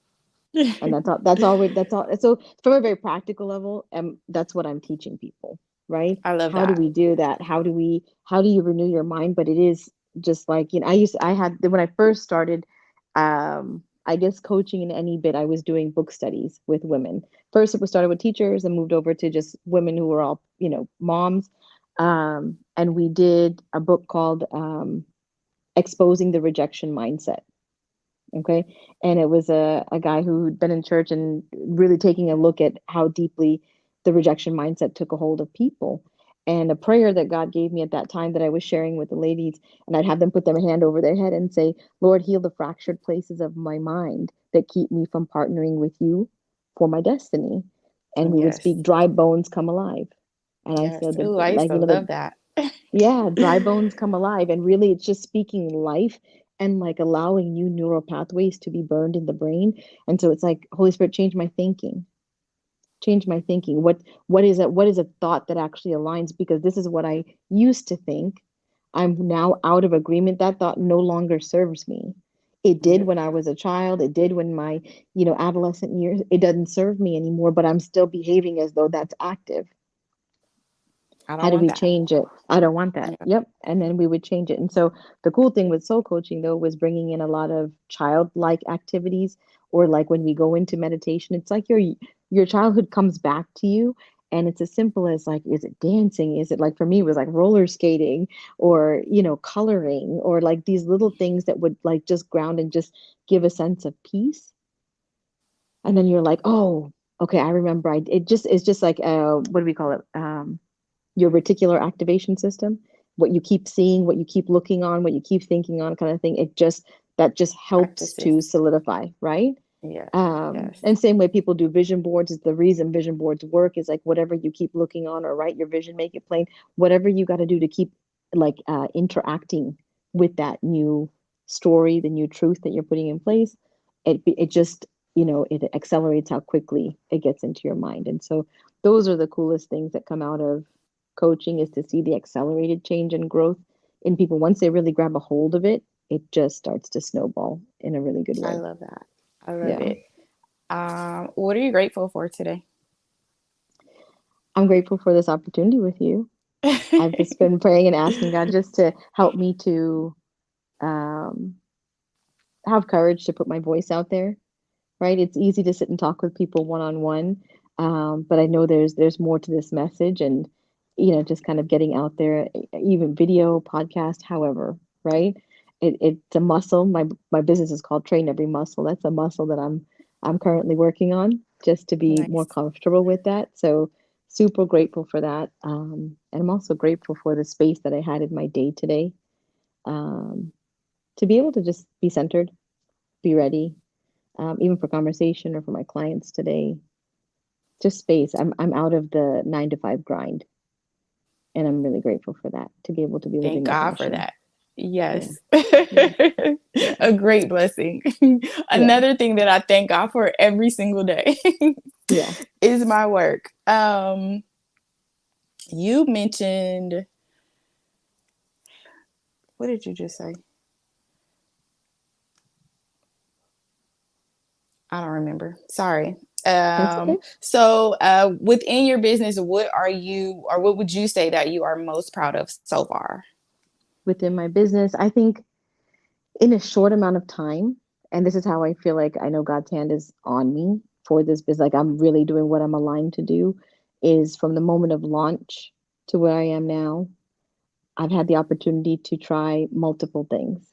Speaker 2: and that's all. So from a very practical level, that's what I'm teaching people, right?
Speaker 3: I love
Speaker 2: How do
Speaker 3: that.
Speaker 2: we do that? How do you renew your mind? But it is just like, I had, when I first started, I guess coaching in any bit, I was doing book studies with women. First, it was started with teachers and moved over to just women who were all, moms. And we did a book called Exposing the Rejection Mindset. Okay. And it was a guy who'd been in church and really taking a look at how deeply the rejection mindset took a hold of people. And a prayer that God gave me at that time that I was sharing with the ladies, and I'd have them put their hand over their head and say, Lord, heal the fractured places of my mind that keep me from partnering with you for my destiny. And we would
Speaker 3: Yes.
Speaker 2: speak, dry bones come alive. And I
Speaker 3: Yes.
Speaker 2: said,
Speaker 3: Ooh, I used
Speaker 2: like,
Speaker 3: to love that.
Speaker 2: yeah, dry bones come alive. And really, it's just speaking life and like allowing new neural pathways to be burned in the brain. And so it's like, Holy Spirit, change my thinking. Change my thinking. What is a thought that actually aligns? Because this is what I used to think. I'm now out of agreement. That thought no longer serves me. It did
Speaker 3: Yep.
Speaker 2: when I was a child. It did when my, adolescent years. It doesn't serve me anymore, but I'm still behaving as though that's active.
Speaker 3: I
Speaker 2: How
Speaker 3: don't
Speaker 2: do
Speaker 3: want
Speaker 2: we
Speaker 3: that.
Speaker 2: change it? I don't want that.
Speaker 3: Yep.
Speaker 2: Yep. And then we would change it. And so the cool thing with soul coaching, though, was bringing in a lot of childlike activities, or like when we go into meditation, it's like your childhood comes back to you. And it's as simple as like, is it dancing? Is it like, for me, it was like roller skating, or, coloring, or like these little things that would like just ground and just give a sense of peace. And then you're like, oh, okay, I remember. It's just like, what do we call it? Your reticular activation system, what you keep seeing, what you keep looking on, what you keep thinking on, kind of thing. That just helps
Speaker 3: Practices.
Speaker 2: to solidify, right?
Speaker 3: Yeah. Yes.
Speaker 2: And same way people do vision boards, is the reason vision boards work is like whatever you keep looking on, or write your vision, make it plain, whatever you got to do to keep like interacting with that new story, the new truth that you're putting in place. It just, it accelerates how quickly it gets into your mind. And so those are the coolest things that come out of coaching, is to see the accelerated change and growth in people. Once they really grab a hold of it, it just starts to snowball in a really good
Speaker 3: I
Speaker 2: way.
Speaker 3: love that. I love
Speaker 2: Yeah.
Speaker 3: it. What are you grateful for today?
Speaker 2: I'm grateful for this opportunity with you. I've just been praying and asking God just to help me to um, have courage to put my voice out there, right? It's easy to sit and talk with people one on one, but I know there's more to this message, and just kind of getting out there, even video, podcast, however, right? It's a muscle. My business is called Train Every Muscle. That's a muscle that I'm currently working on, just to be more
Speaker 3: Nice.
Speaker 2: comfortable with that. So super grateful for that, and I'm also grateful for the space that I had in my day today, um, to be able to just be centered, be ready, even for conversation or for my clients today. Just space. I'm out of the 9 to 5 grind, and I'm really grateful for that, to be able to be living
Speaker 3: Thank
Speaker 2: my
Speaker 3: God for
Speaker 2: passion.
Speaker 3: that.
Speaker 2: Yeah,
Speaker 3: Yes.
Speaker 2: yeah, yeah,
Speaker 3: A great blessing.
Speaker 2: yeah,
Speaker 3: Another thing that I thank God for every single day
Speaker 2: yeah.
Speaker 3: is my work. You mentioned What did you just say? I don't remember. Sorry.
Speaker 2: That's okay.
Speaker 3: So within your business, what are you, or what would you say that you are most proud of so far?
Speaker 2: Within my business, I think in a short amount of time, and this is how I feel like I know God's hand is on me for this business, like I'm really doing what I'm aligned to do, is from the moment of launch to where I am now, I've had the opportunity to try multiple things.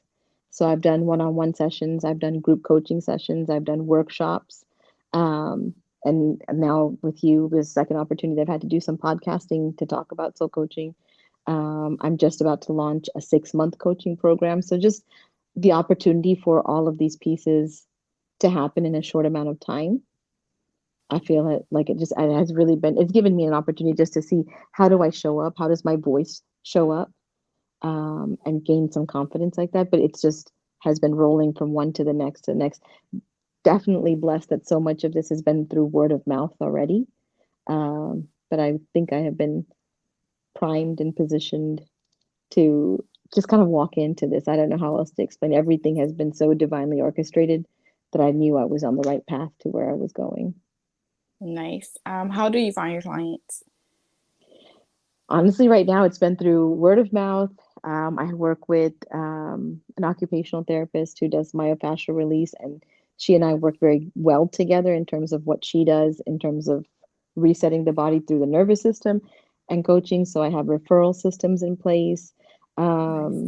Speaker 2: So I've done one-on-one sessions, I've done group coaching sessions, I've done workshops. Um, and now with you, this second opportunity, I've had to do some podcasting to talk about soul coaching. I'm just about to launch a 6-month coaching program. So just the opportunity for all of these pieces to happen in a short amount of time. I feel it like it has really been, it's given me an opportunity just to see how do I show up? How does my voice show up? And gain some confidence like that. But it's just has been rolling from one to the next to the next. Definitely blessed that so much of this has been through word of mouth already. But I think I have been primed and positioned to just kind of walk into this. I don't know how else to explain. Everything has been so divinely orchestrated that I knew I was on the right path to where I was going.
Speaker 3: Nice. How do you find your clients?
Speaker 2: Honestly, right now it's been through word of mouth. I work with an occupational therapist who does myofascial release, and she and I work very well together in terms of what she does in terms of resetting the body through the nervous system and coaching. So I have referral systems in place.
Speaker 3: Nice.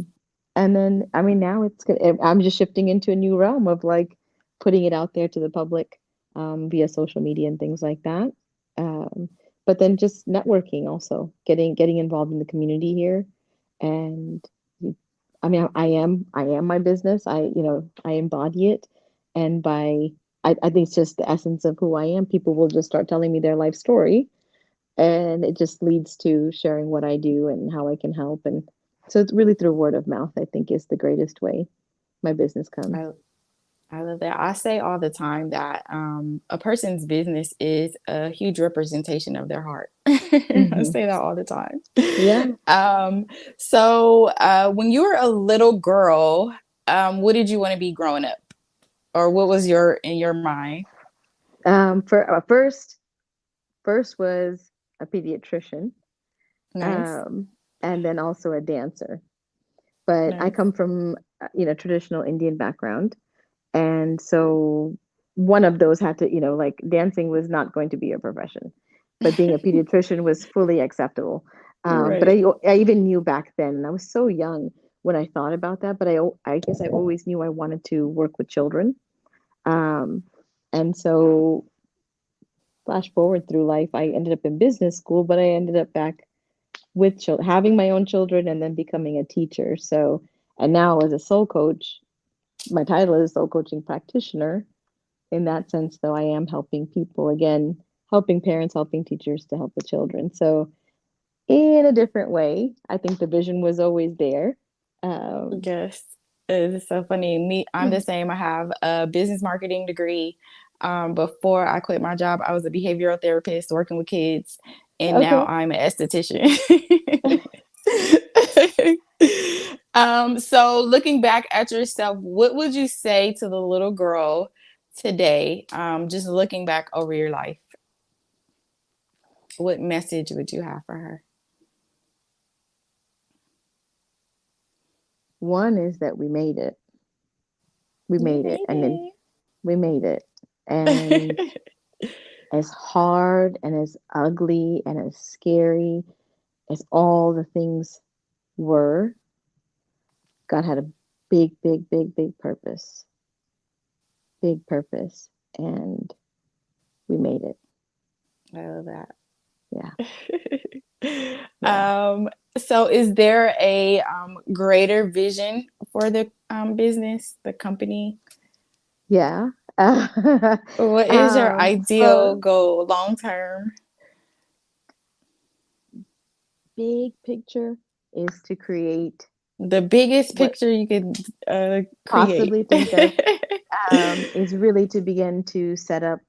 Speaker 2: And then, I mean, now it's good. I'm just shifting into a new realm of like putting it out there to the public via social media and things like that. Um, but then just networking also, getting involved in the community here. And I mean, I am my business. I embody it. And I think it's just the essence of who I am. People will just start telling me their life story, and it just leads to sharing what I do and how I can help. And so it's really through word of mouth, I think, is the greatest way my business comes.
Speaker 3: I love that. I say all the time that a person's business is a huge representation of their heart. I
Speaker 2: Hmm.
Speaker 3: say that all the time.
Speaker 2: Yeah.
Speaker 3: So when you were a little girl, what did you want to be growing up, or what was in your mind?
Speaker 2: For first was a pediatrician,
Speaker 3: Nice,
Speaker 2: um, and then also a dancer. But I
Speaker 3: nice.
Speaker 2: come from traditional Indian background, and so one of those had to like dancing was not going to be a profession, but being a pediatrician was fully acceptable. But
Speaker 3: Right.
Speaker 2: I even knew back then, and I was so young when I thought about that, but I guess I always knew I wanted to work with children. Um, and so flash forward through life, I ended up in business school, but I ended up back with children, having my own children, and then becoming a teacher. So, and now as a soul coach, my title is soul coaching practitioner. In that sense, though, I am helping people again, helping parents, helping teachers to help the children. So, in a different way, I think the vision was always there. Um,
Speaker 3: Yes, it's so funny. I'm the
Speaker 2: yeah.
Speaker 3: same. I have a business marketing degree. Before I quit my job, I was a behavioral therapist working with kids, and now
Speaker 2: Okay.
Speaker 3: I'm an esthetician. So looking back at yourself, what would you say to the little girl today? Just looking back over your life, what message would you have for her?
Speaker 2: One is that we made it. We
Speaker 3: You
Speaker 2: made it.
Speaker 3: made
Speaker 2: And then we made it. And
Speaker 3: it.
Speaker 2: as hard and as ugly and as scary as all the things were, God had a big, big, big, big purpose. Big purpose. And we made it.
Speaker 3: I love that.
Speaker 2: Yeah. Yeah.
Speaker 3: Um, so is there a greater vision for the business, the company?
Speaker 2: Yeah.
Speaker 3: What is your ideal
Speaker 2: Well,
Speaker 3: goal long term?
Speaker 2: big picture is to create
Speaker 3: The biggest
Speaker 2: what
Speaker 3: picture you could create.
Speaker 2: possibly think of, is really to begin to set up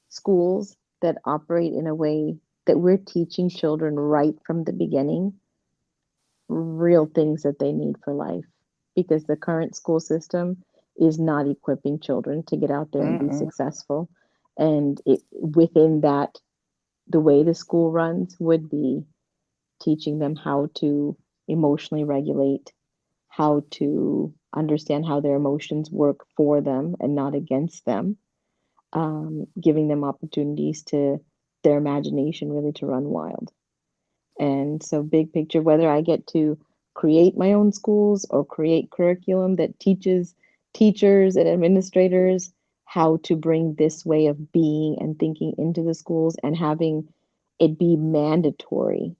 Speaker 2: schools that operate in a way that we're teaching children right from the beginning real things that they need for life, because the current school system is not equipping children to get out there and be
Speaker 3: Mm-mm.
Speaker 2: successful. And within that, the way the school runs would be teaching them how to emotionally regulate, how to understand how their emotions work for them and not against them, giving them opportunities to their imagination really to run wild. And so, big picture, whether I get to create my own schools or create curriculum that teaches teachers and administrators how to bring this way of being and thinking into the schools, and having it be mandatory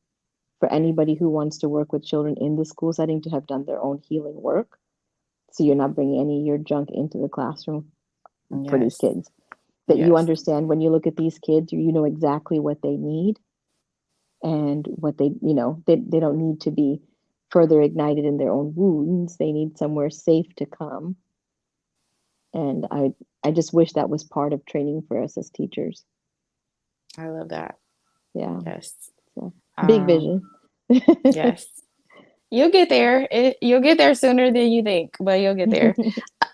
Speaker 2: for anybody who wants to work with children in the school setting to have done their own healing work. So you're not bringing any of your junk into the classroom for these
Speaker 3: Yes.
Speaker 2: kids. That you
Speaker 3: Yes.
Speaker 2: understand when you look at these kids, you know exactly what they need, and what they, they don't need to be further ignited in their own wounds. They need somewhere safe to come. And I just wish that was part of training for us as teachers.
Speaker 3: I love that.
Speaker 2: Yeah.
Speaker 3: Yes.
Speaker 2: So big
Speaker 3: Um,
Speaker 2: vision.
Speaker 3: yes. You'll get there. You'll get there sooner than you think, but you'll get there.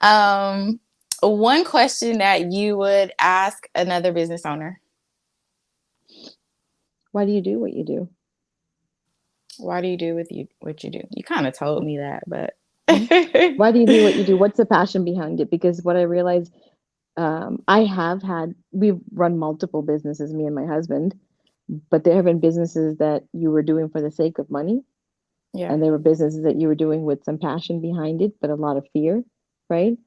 Speaker 3: Um, one question that you would ask another business owner.
Speaker 2: Why do you do what you do?
Speaker 3: Why do you do with you what you do? You kind of told me that, but
Speaker 2: Mhm. Why do you do what you do? What's the passion behind it? Because what I realized, we've run multiple businesses, me and my husband, but there have been businesses that you were doing for the sake of money,
Speaker 3: yeah.
Speaker 2: and there were businesses that you were doing with some passion behind it, but a lot of fear, right?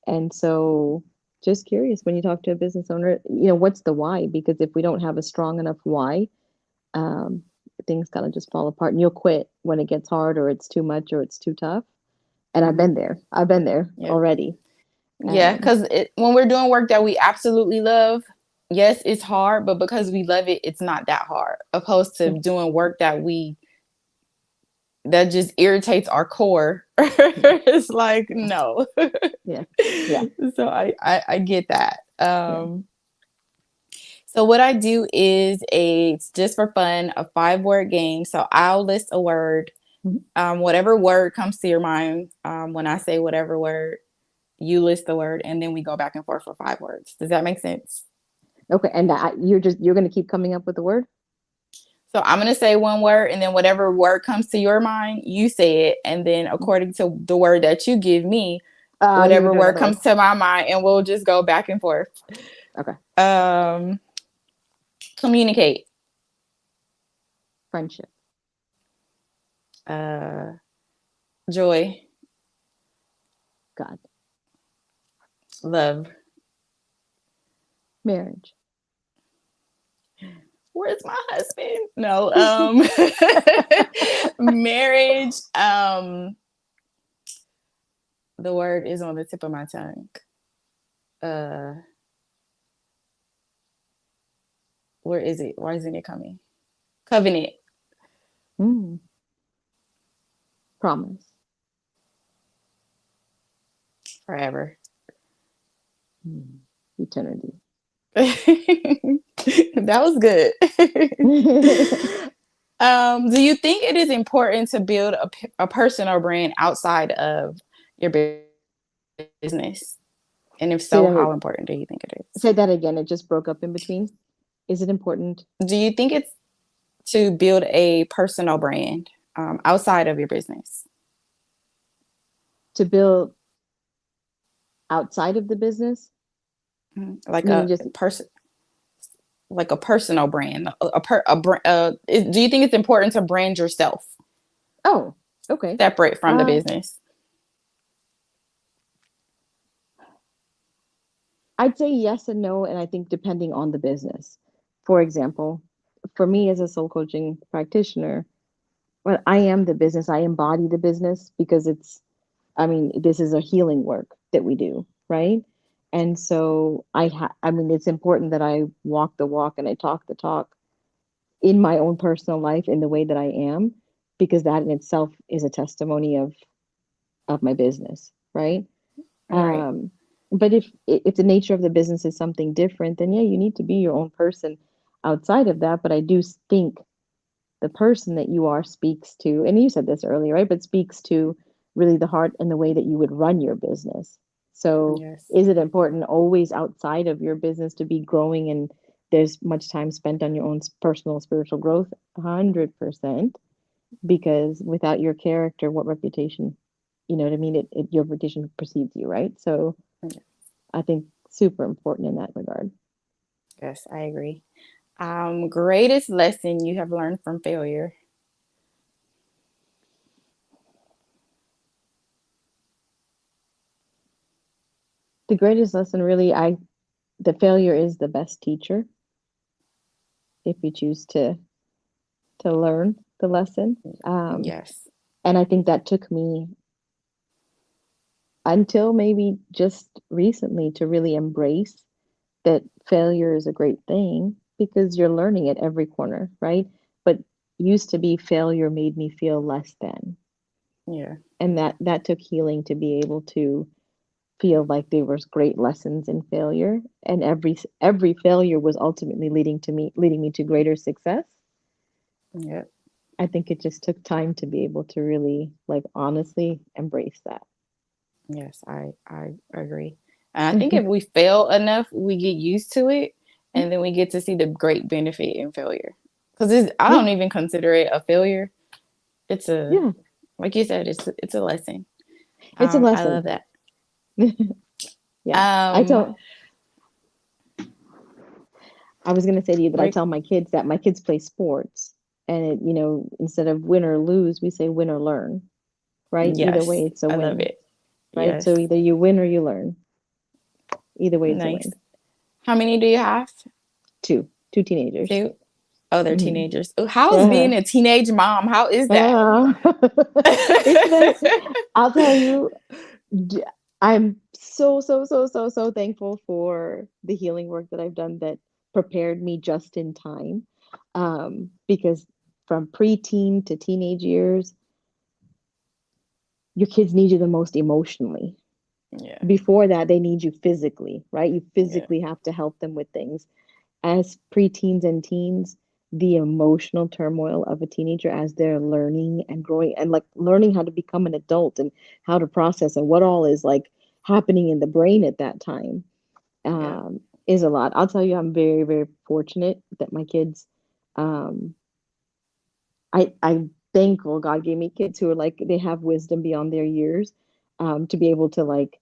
Speaker 2: And so, just curious, when you talk to a business owner, what's the why? Because if we don't have a strong enough why, um, things kind of just fall apart, and you'll quit when it gets hard, or it's too much, or it's too tough. And I've
Speaker 3: Mm-hmm.
Speaker 2: been there. I've been there
Speaker 3: Yeah.
Speaker 2: already.
Speaker 3: Yeah,
Speaker 2: Um,
Speaker 3: because when we're doing work that we absolutely love, yes, it's hard, but because we love it, it's not that hard. Opposed
Speaker 2: yeah,
Speaker 3: to doing work that just irritates our core. It's like no.
Speaker 2: yeah, yeah,
Speaker 3: So I get that.
Speaker 2: yeah.
Speaker 3: So what I do is it's just for fun, a 5-word game. So I'll list a word,
Speaker 2: Mhm.
Speaker 3: whatever word comes to your mind. When I say whatever word, you list the word, and then we go back and forth for 5 words. Does that make sense?
Speaker 2: Okay, and you're going to keep coming up with the word.
Speaker 3: So I'm gonna say one word, and then whatever word comes to your mind, you say it, and then according to the word that you give me,
Speaker 2: You're gonna
Speaker 3: whatever
Speaker 2: do
Speaker 3: word
Speaker 2: another
Speaker 3: comes
Speaker 2: word.
Speaker 3: to my mind, and we'll just go back and forth.
Speaker 2: Okay,
Speaker 3: Um, communicate,
Speaker 2: friendship,
Speaker 3: uh, joy,
Speaker 2: God,
Speaker 3: love.
Speaker 2: marriage.
Speaker 3: Where's my husband? No, marriage. The word is on the tip of my tongue. Uh, where is it? Why isn't it coming? Covenant,
Speaker 2: Mm, promise.
Speaker 3: forever.
Speaker 2: Mm, eternity.
Speaker 3: That was good. Do you think it is important to build a personal brand outside of your business? And if
Speaker 2: say
Speaker 3: so,
Speaker 2: that
Speaker 3: how important do you think it is?
Speaker 2: say that again. It just broke up in between. Is it important
Speaker 3: Do you think it's to build a personal brand outside of your business?
Speaker 2: to build outside of the business?
Speaker 3: Like
Speaker 2: Meaning
Speaker 3: a
Speaker 2: just,
Speaker 3: person, like a personal brand. Do you think it's important to brand yourself
Speaker 2: oh, okay.
Speaker 3: separate from the
Speaker 2: Uh,
Speaker 3: business?
Speaker 2: I'd say yes and no, and I think depending on the business. For example, for me as a soul coaching practitioner, well, I am the business. I embody the business because this is a healing work that we do, right? And so it's important that I walk the walk and I talk the talk in my own personal life in the way that I am, because that in itself is a testimony of my business, right?
Speaker 3: Right.
Speaker 2: Um, but if the nature of the business is something different, then yeah, you need to be your own person outside of that. But I do think the person that you are speaks to, and you said this earlier, right? But speaks to really the heart and the way that you would run your business. So
Speaker 3: Yes.
Speaker 2: is it important always outside of your business to be growing and there's much time spent on your own personal spiritual growth? 100%. Because without your character, what reputation, you know what I mean? Your reputation precedes you, right? So I think super important in that regard.
Speaker 3: Yes, I agree. Greatest lesson you have learned from failure?
Speaker 2: The greatest lesson really, the failure is the best teacher if you choose to learn the lesson.
Speaker 3: Yes.
Speaker 2: And I think that took me until maybe just recently to really embrace that failure is a great thing because you're learning at every corner, right? But used to be failure made me feel less than.
Speaker 3: Yeah.
Speaker 2: And that took healing to be able to feel like there was great lessons in failure, and every failure was ultimately leading me to greater success.
Speaker 3: Yeah.
Speaker 2: I think it just took time to be able to really like honestly embrace that.
Speaker 3: Yes, I agree. And I think if we fail enough, we get used to it, and then we get to see the great benefit in failure. Because I
Speaker 2: Yeah,
Speaker 3: don't even consider it a failure. It's a,
Speaker 2: yeah,
Speaker 3: like you said, it's a lesson.
Speaker 2: it's a
Speaker 3: I love
Speaker 2: lesson.
Speaker 3: that.
Speaker 2: Yeah,
Speaker 3: Um,
Speaker 2: I was gonna say to you that I
Speaker 3: we
Speaker 2: tell my kids that my kids play sports, and instead of win or lose, we say win or learn, right? Either
Speaker 3: Yes,
Speaker 2: way, it's a
Speaker 3: I love
Speaker 2: win,
Speaker 3: it.
Speaker 2: right?
Speaker 3: Yes,
Speaker 2: So either you win or you learn. Either way, it's a
Speaker 3: nice.
Speaker 2: win.
Speaker 3: How many do you have?
Speaker 2: Two teenagers.
Speaker 3: Two. Oh, they're
Speaker 2: Hmm.
Speaker 3: teenagers. Oh, how is
Speaker 2: Uh-huh.
Speaker 3: being a teenage mom? How is that?
Speaker 2: Uh, it's been, I'll tell you, d- I'm so thankful for the healing work that I've done that prepared me just in time. Because from preteen to teenage years, your kids need you the most emotionally.
Speaker 3: Yeah,
Speaker 2: Before that, they need you physically, right? You
Speaker 3: yeah,
Speaker 2: physically have to help them with things. As preteens and teens, the emotional turmoil of a teenager as they're learning and growing and like learning how to become an adult and how to process and what all is like happening in the brain at that time
Speaker 3: yeah.
Speaker 2: is a lot. I'll tell you, I'm very, very fortunate that my kids, um, I'm thankful God gave me kids who are like, they have wisdom beyond their years, to be able to like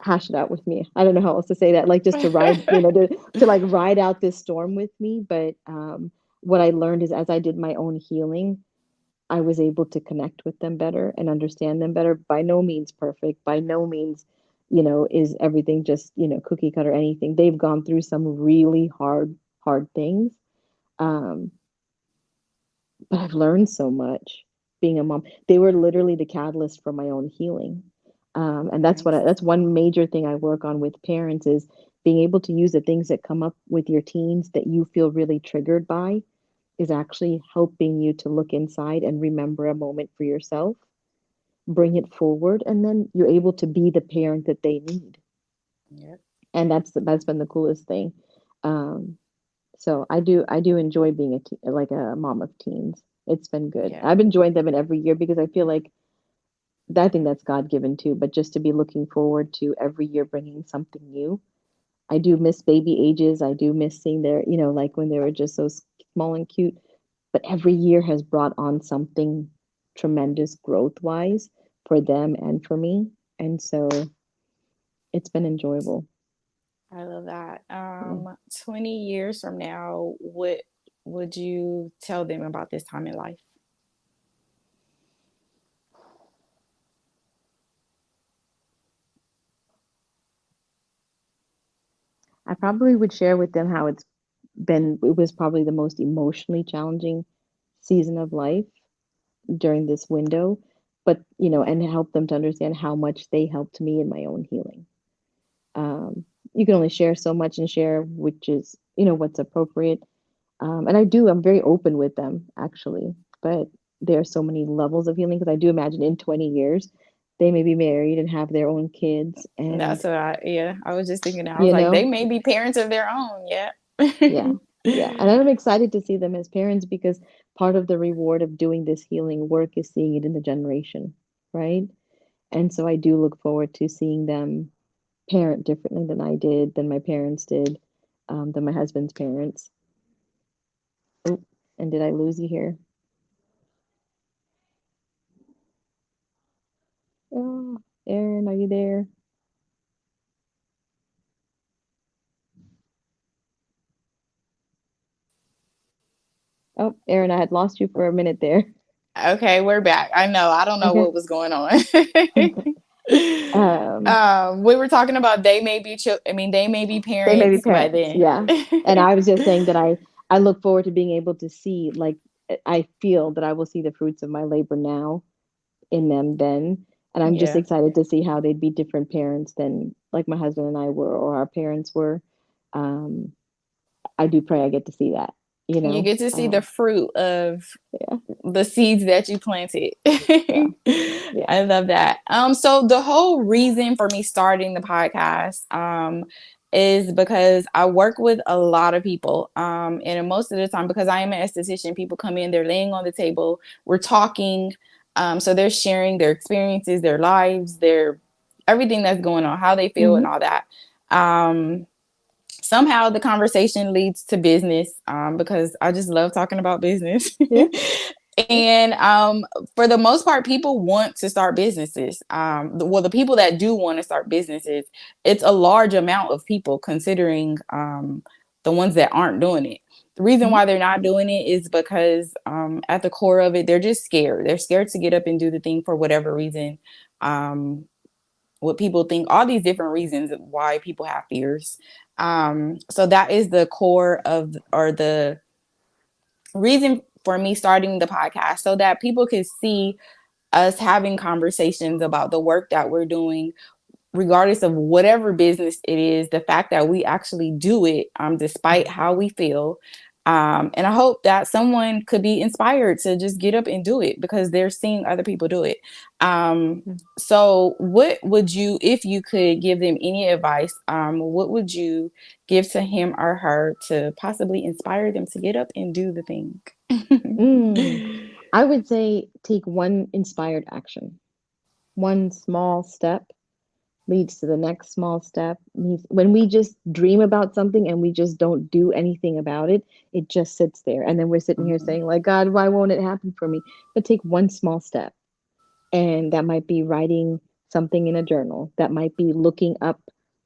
Speaker 2: hash it out with me. I don't know how else to say that. Like just to ride, to like ride out this storm with me. But what I learned is as I did my own healing, I was able to connect with them better and understand them better. By no means perfect. By no means, is everything just, cookie cutter or anything. They've gone through some really hard things. Um, but I've learned so much being a mom. They were literally the catalyst for my own healing. And
Speaker 3: Nice.
Speaker 2: that's one major thing I work on with parents is being able to use the things that come up with your teens that you feel really triggered by is actually helping you to look inside and remember a moment for yourself, bring it forward, and then you're able to be the parent that they need.
Speaker 3: Yep.
Speaker 2: And that's been the coolest thing. Um, so I do enjoy being like a mom of teens. It's been good.
Speaker 3: Yeah.
Speaker 2: I've enjoyed them in every year because I feel like I think that's God given too. But just to be looking forward to every year bringing something new. I do miss baby ages. I do miss seeing their, like when they were just so small and cute. But every year has brought on something tremendous growth wise for them and for me. And so it's been enjoyable.
Speaker 3: I love that.
Speaker 2: Yeah.
Speaker 3: 20 years from now, what would you tell them about this time in life?
Speaker 2: I probably would share with them how it was probably the most emotionally challenging season of life during this window, but, and help them to understand how much they helped me in my own healing. You can only share so much and share which is, what's appropriate. And I'm very open with them actually, but there are so many levels of healing because I do imagine in 20 years, they may be married and have their own kids
Speaker 3: That's
Speaker 2: and,
Speaker 3: what yeah, I was just thinking, I was
Speaker 2: you
Speaker 3: like, they
Speaker 2: know,
Speaker 3: may be parents of their own. Yeah.
Speaker 2: yeah. Yeah, and I'm excited to see them as parents because part of the reward of doing this healing work is seeing it in the generation, right? And so I do look forward to seeing them parent differently than I did, than my parents did, than my husband's parents. Oh, and did I lose you here? Oh, Erin, are you there? Oh, Erin, I had lost you for a minute there.
Speaker 3: Okay, we're back. I know. I don't know
Speaker 2: Okay.
Speaker 3: what was going on.
Speaker 2: Um,
Speaker 3: We were talking about they may be they may be
Speaker 2: they may be
Speaker 3: parents by
Speaker 2: parents,
Speaker 3: then.
Speaker 2: yeah. And I was just saying that I look forward to being able to see, like, I feel that I will see the fruits of my labor now in them then. And I'm just
Speaker 3: Yeah.
Speaker 2: excited to see how they'd be different parents than like my husband and I were or our parents were. Um, I do pray I get to see that, you
Speaker 3: You
Speaker 2: know.
Speaker 3: get to see the fruit of
Speaker 2: Yeah,
Speaker 3: the seeds that you planted.
Speaker 2: yeah, yeah.
Speaker 3: I love that. So the whole reason for me starting the podcast is because I work with a lot of people. And most of the time, because I am an esthetician, people come in, they're laying on the table, we're talking. So they're sharing their experiences, their lives, their everything that's going on, how they feel and
Speaker 2: Mm-hmm.
Speaker 3: all that. Somehow the conversation leads to business, because I just love talking about business.
Speaker 2: Yeah, yeah.
Speaker 3: And for the most part, people want to start businesses. The people that do want to start businesses, it's a large amount of people considering the ones that aren't doing it. The reason
Speaker 2: Mm-hmm.
Speaker 3: why they're not doing it is because at the core of it, they're just scared. They're scared to get up and do the thing for whatever reason. What people think, all these different reasons why people have fears. So that is the core of, or the reason for me starting the podcast, so that people can see us having conversations about the work that we're doing, regardless of whatever business it is, the fact that we actually do it, despite how we feel. And I hope that someone could be inspired to just get up and do it because they're seeing other people do it. So what would you, if you could give them any advice, what would you give to him or her to possibly inspire them to get up and do the thing?
Speaker 2: Mm. I would say take one inspired action. One small step leads to the next small step. When we just dream about something and we just don't do anything about it, it just sits there. And then we're sitting here saying, like, God, why won't it happen for me? But take one small step. And that might be writing something in a journal. That might be looking up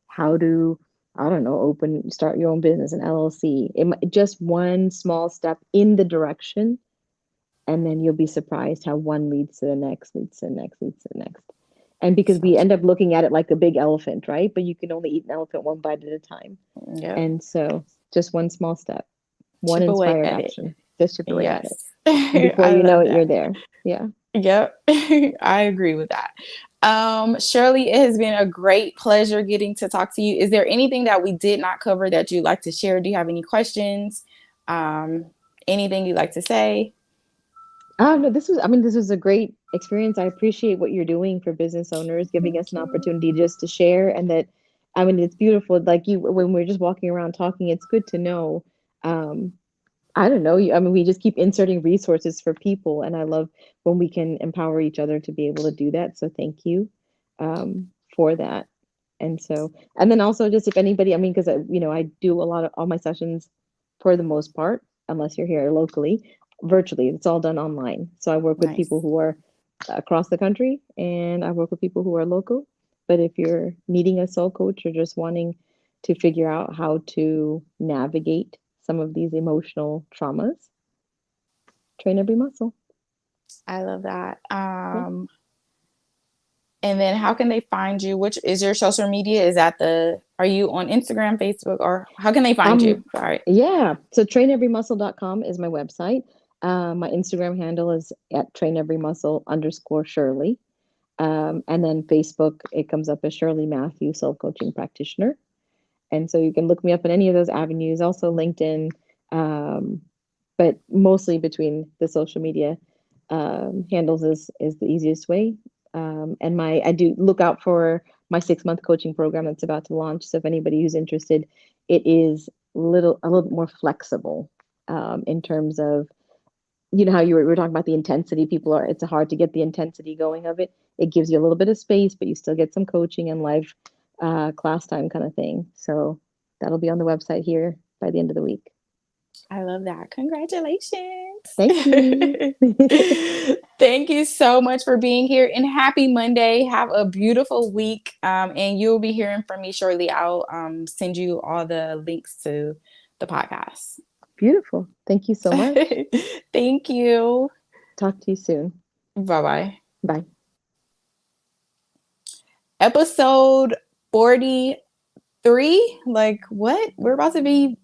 Speaker 2: how to, I don't know, start your own business, an LLC. Just one small step in the direction. And then you'll be surprised how one leads to the next, leads to the next, leads to the next. And because
Speaker 3: So
Speaker 2: we end
Speaker 3: true.
Speaker 2: up looking at it like a big elephant, right? But you can only eat an elephant one bite at a time.
Speaker 3: Yep.
Speaker 2: And so just one small step, one
Speaker 3: Chip away
Speaker 2: inspired
Speaker 3: at it.
Speaker 2: action, just chip away at it.
Speaker 3: Yes.
Speaker 2: And before
Speaker 3: I
Speaker 2: you know
Speaker 3: love
Speaker 2: it, you're
Speaker 3: that.
Speaker 2: there. Yeah.
Speaker 3: Yep. I agree with that. Shirley, it has been a great pleasure getting to talk to you. Is there anything that we did not cover that you'd like to share? Do you have any questions? Um, Anything you'd like to say?
Speaker 2: No, this was a great experience. I appreciate what you're doing for business owners, giving us
Speaker 3: Thank
Speaker 2: an
Speaker 3: you.
Speaker 2: opportunity just to share. And that, it's beautiful. Like when we're just walking around talking, it's good to know. Um, I don't know. We just keep inserting resources for people, and I love when we can empower each other to be able to do that. So thank you for that. And so, and then also just if anybody, because I do a lot of all my sessions for the most part, unless you're here locally, virtually. It's all done online. So I work with people
Speaker 3: Nice.
Speaker 2: who are across the country, and I work with people who are local. But if you're needing a soul coach or just wanting to figure out how to navigate some of these emotional traumas, train every muscle.
Speaker 3: I love that.
Speaker 2: Yeah.
Speaker 3: And then how can they find you? Which is your social media? Are you on Instagram, Facebook, or how can they find you?
Speaker 2: Um,
Speaker 3: Sorry.
Speaker 2: yeah. So traineverymuscle.com is my website. My Instagram handle is at traineverymuscle_Shirley. And then Facebook, it comes up as Shirley Mathew, self coaching practitioner. And so you can look me up in any of those avenues, also LinkedIn, but mostly between the social media handles is the easiest way. And I do look out for my 6-month coaching program that's about to launch. So if anybody who's interested, it is a little bit more flexible in terms of, you know, how we were talking about the intensity. It's hard to get the intensity going of it. It gives you a little bit of space, but you still get some coaching and live class time kind of thing. So that'll be on the website here by the end of the week.
Speaker 3: I love that. Congratulations.
Speaker 2: Thank you.
Speaker 3: Thank you so much for being here, and happy Monday. Have a beautiful week. And you'll be hearing from me shortly. I'll send you all the links to the podcast.
Speaker 2: Beautiful. Thank you so much.
Speaker 3: Thank you.
Speaker 2: Talk to you soon.
Speaker 3: Bye-bye.
Speaker 2: Bye.
Speaker 3: Episode 43. Like, what? We're about to be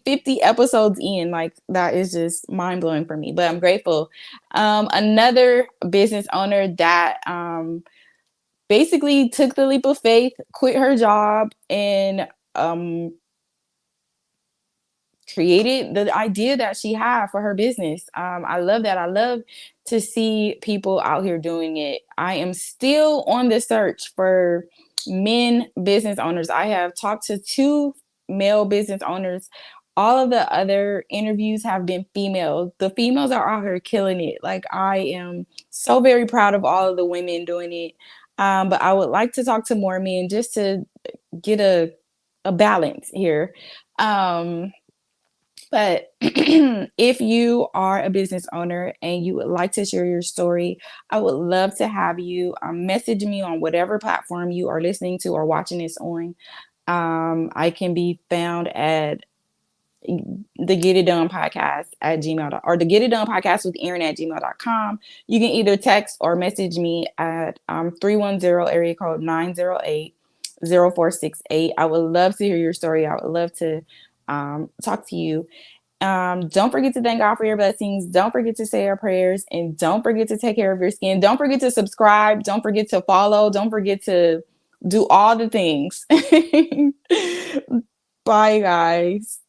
Speaker 3: 50 episodes in. Like, that is just mind-blowing for me, but I'm grateful. Another business owner that basically took the leap of faith, quit her job, and created the idea that she had for her business. I love that. I love to see people out here doing it. I am still on the search for men business owners. I have talked to 2 male business owners. All of the other interviews have been female. The females are out here killing it. Like, I am so very proud of all of the women doing it. But I would like to talk to more men just to get a balance here. But if you are a business owner and you would like to share your story, I would love to have you message me on whatever platform you are listening to or watching this on. I can be found at the Get It Done podcast at gmail.com or the Get It Done podcast with Erin at gmail.com. You can either text or message me at 310 area code 908-0468. I would love to hear your story. I would love to talk to you. Don't forget to thank God for your blessings. Don't forget to say your prayers, and don't forget to take care of your skin. Don't forget to subscribe. Don't forget to follow. Don't forget to do all the things. Bye, guys.